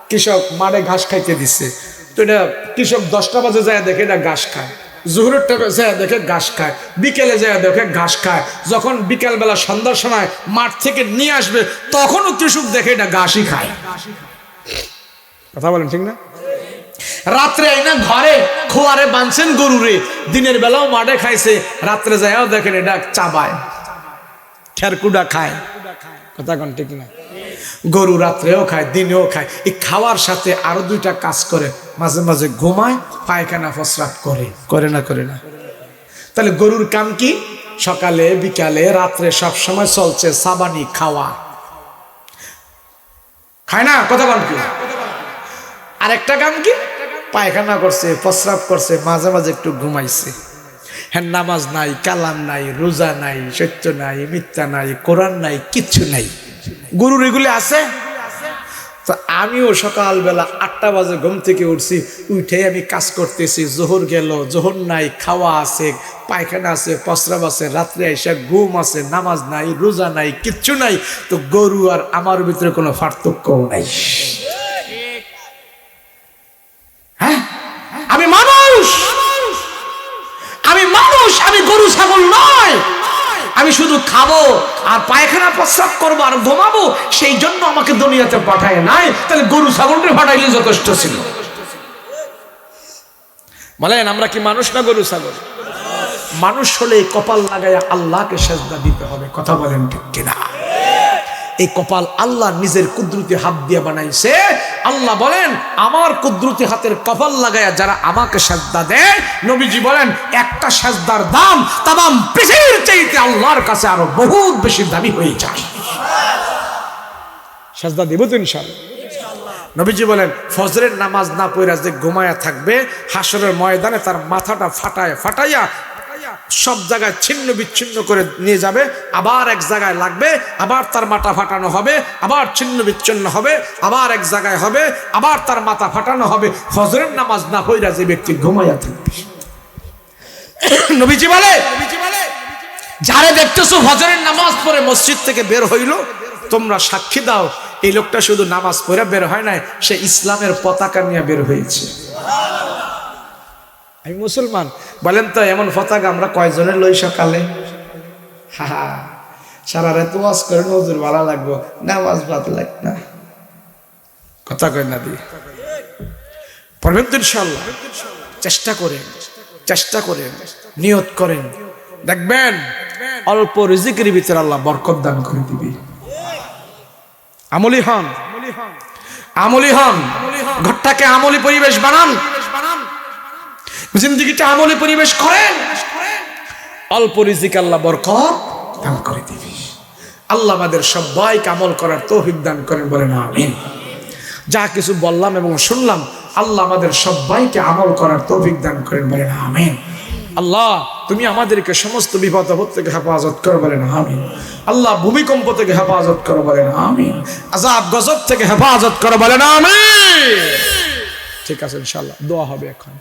কৃষক মাঠে ঘাস খাইতে দিচ্ছে, তো এটা কৃষক 10টা বাজে যায় দেখে এটা ঘাস খায়, জোহরের টাইমে যায় দেখে ঘাস খায়, বিকেলে যায় দেখে ঘাস খায়। যখন বিকেলবেলা সন্ধ্যার সময় মাঠ থেকে নিয়ে আসবে তখনও কৃষক দেখে এটা ঘাসই খায়। কথা বলেন ঠিক না? রাত্রে আইনা ঘরে খোয়ারে বাঁধছেন গরুরে, দিনের বেলাও মাঠে খাইছে, রাত্রে যায়ও দেখেন এটা চাবায়, খেরকুডা খায়। কথা কোন ঠিক না? গরু রাত্রেও খায়, দিনেও খায়। এই খাওয়ার সাথে আরো 2টা কাজ করে, মাঝে মাঝে ঘুমায়, পায়খানা প্রস্রাব করে না করে না? তাহলে গরুর কাম কি? সকালে বিকালে রাত্রে সব সময় চলছে সাবানি খাওয়া, খায় না? কথা বল কি? আরেকটা কাম কি? পায়খানা করছে, প্রস্রাব করছে, মাঝে মাঝে একটু ঘুমাইছে। হ্যাঁ, নামাজ নাই, কালাম নাই, রোজা নাই, সত্য নাই, মিথ্যা নাই, কোরআন নাই, কিচ্ছু নাই। গরুর এগুলি আছে। তো আমিও সকালবেলা 8টা বাজে ঘুম থেকে উঠছি, উঠে আমি কাজ করতেছি, জোহর গেল, জোহর নাই, খাওয়া আছে, পায়খানা আছে, প্রস্রাব আছে, রাত্রে এসে ঘুম আছে, নামাজ নাই, রোজা নাই, কিচ্ছু নাই। তো গরু আর আমার ভিতরে কোনো পার্থক্যও নাই। হ্যাঁ, আমি মানুষ, ছাগল নয়, আমি শুধু খাবো আর পায়খানা প্রস্রাব করবো আর ঘুমাবো, সেই জন্য আমাকে দুনিয়াতে পাঠায় নাই। তাহলে গরু ছাগলটা পাঠাইলে যথেষ্ট ছিল। বলেন আমরা কি মানুষ না গরু ছাগল? মানুষ হলে কপাল লাগায় আল্লাহকে সেজদা দিতে হবে। কথা বলেন ঠিক কিনা? এই কপাল আল্লাহ নিজের কুদরতি হাত দিয়ে বানাইছে। আল্লাহ বলেন আমার কুদরতি হাতের কপাল লাগায়া যারা আমাকে সেজদা দেয়, নবীজি বলেন একটা সেজদার দাম তামাম পৃথিবীর চাইতে আল্লাহর কাছে আরো বহুত বেশি দামি হয়ে যায়। সেজদা দেব তো ইনশাআল্লাহ। নবীজি বলেন ফজরের নামাজ না পড়া যে ঘুমায়া থাকবে, হাসরের ময়দানে তার মাথাটা ফাটাইয়া সব জায়গায় ছিন্ন বিচ্ছিন্ন করে নিয়ে যাবে, আবার এক জায়গায় লাগবে, আবার তার মাথা ফাটানো হবে, আবার ছিন্ন বিচ্ছিন্ন হবে, আবার এক জায়গায় হবে, আবার তার মাথা ফাটানো হবে। ফজরের নামাজ না পড়া যে ব্যক্তি ঘুমাইয়া থাকবে, নবীজি বলে যারে দেখতেছো ফজরের নামাজ পড়ে মসজিদ থেকে বের হইল, তোমরা সাক্ষী দাও এই লোকটা শুধু নামাজ পড়ে বের হয় নাই, সে ইসলামের পতাকা নিয়ে বের হয়েছে। আমি মুসলমান, বলেন তো এমন পতাকা আমরা কয়জনের লই সকালে? হা সারা রাত ওয়াজ করে নজর ভালো লাগবো, নামাজ বাদ লাগ না। কথা কয় না দিয়ে পড়বেন তো ইনশাআল্লাহ। চেষ্টা করেন নিয়ত করেন, দেখবেন অল্প রিজিকের ভিতরে আল্লাহ বরকত দান করে দিবে। আমলি হন, ঘরটাকে আমলি পরিবেশ বানান, জিন্দেগিটা আমলি পরিবেশ করেন, অল্প রিজিক আল্লাহ বরকত দান করে দিবে। আল্লাহ আমাদের সবাইকে আমল করার তৌফিক দান করেন, বলেন আমিন। যা কিছু বললাম এবং শুনলাম আল্লাহ আমাদের সবাইকে আমল করার তৌফিক দান করেন, বলেন আমিন। আল্লাহ তুমি আমাদেরকে সমস্ত বিপদ আপদ থেকে হেফাজত করো, বলেন আমিন। আল্লাহ ভূমিকম্প থেকে হেফাজত করো, বলেন আমিন। আযাব গজব থেকে হেফাজত করো, বলেন আমিন। ঠিক আছে ইনশাআল্লাহ দোয়া হবে এখন।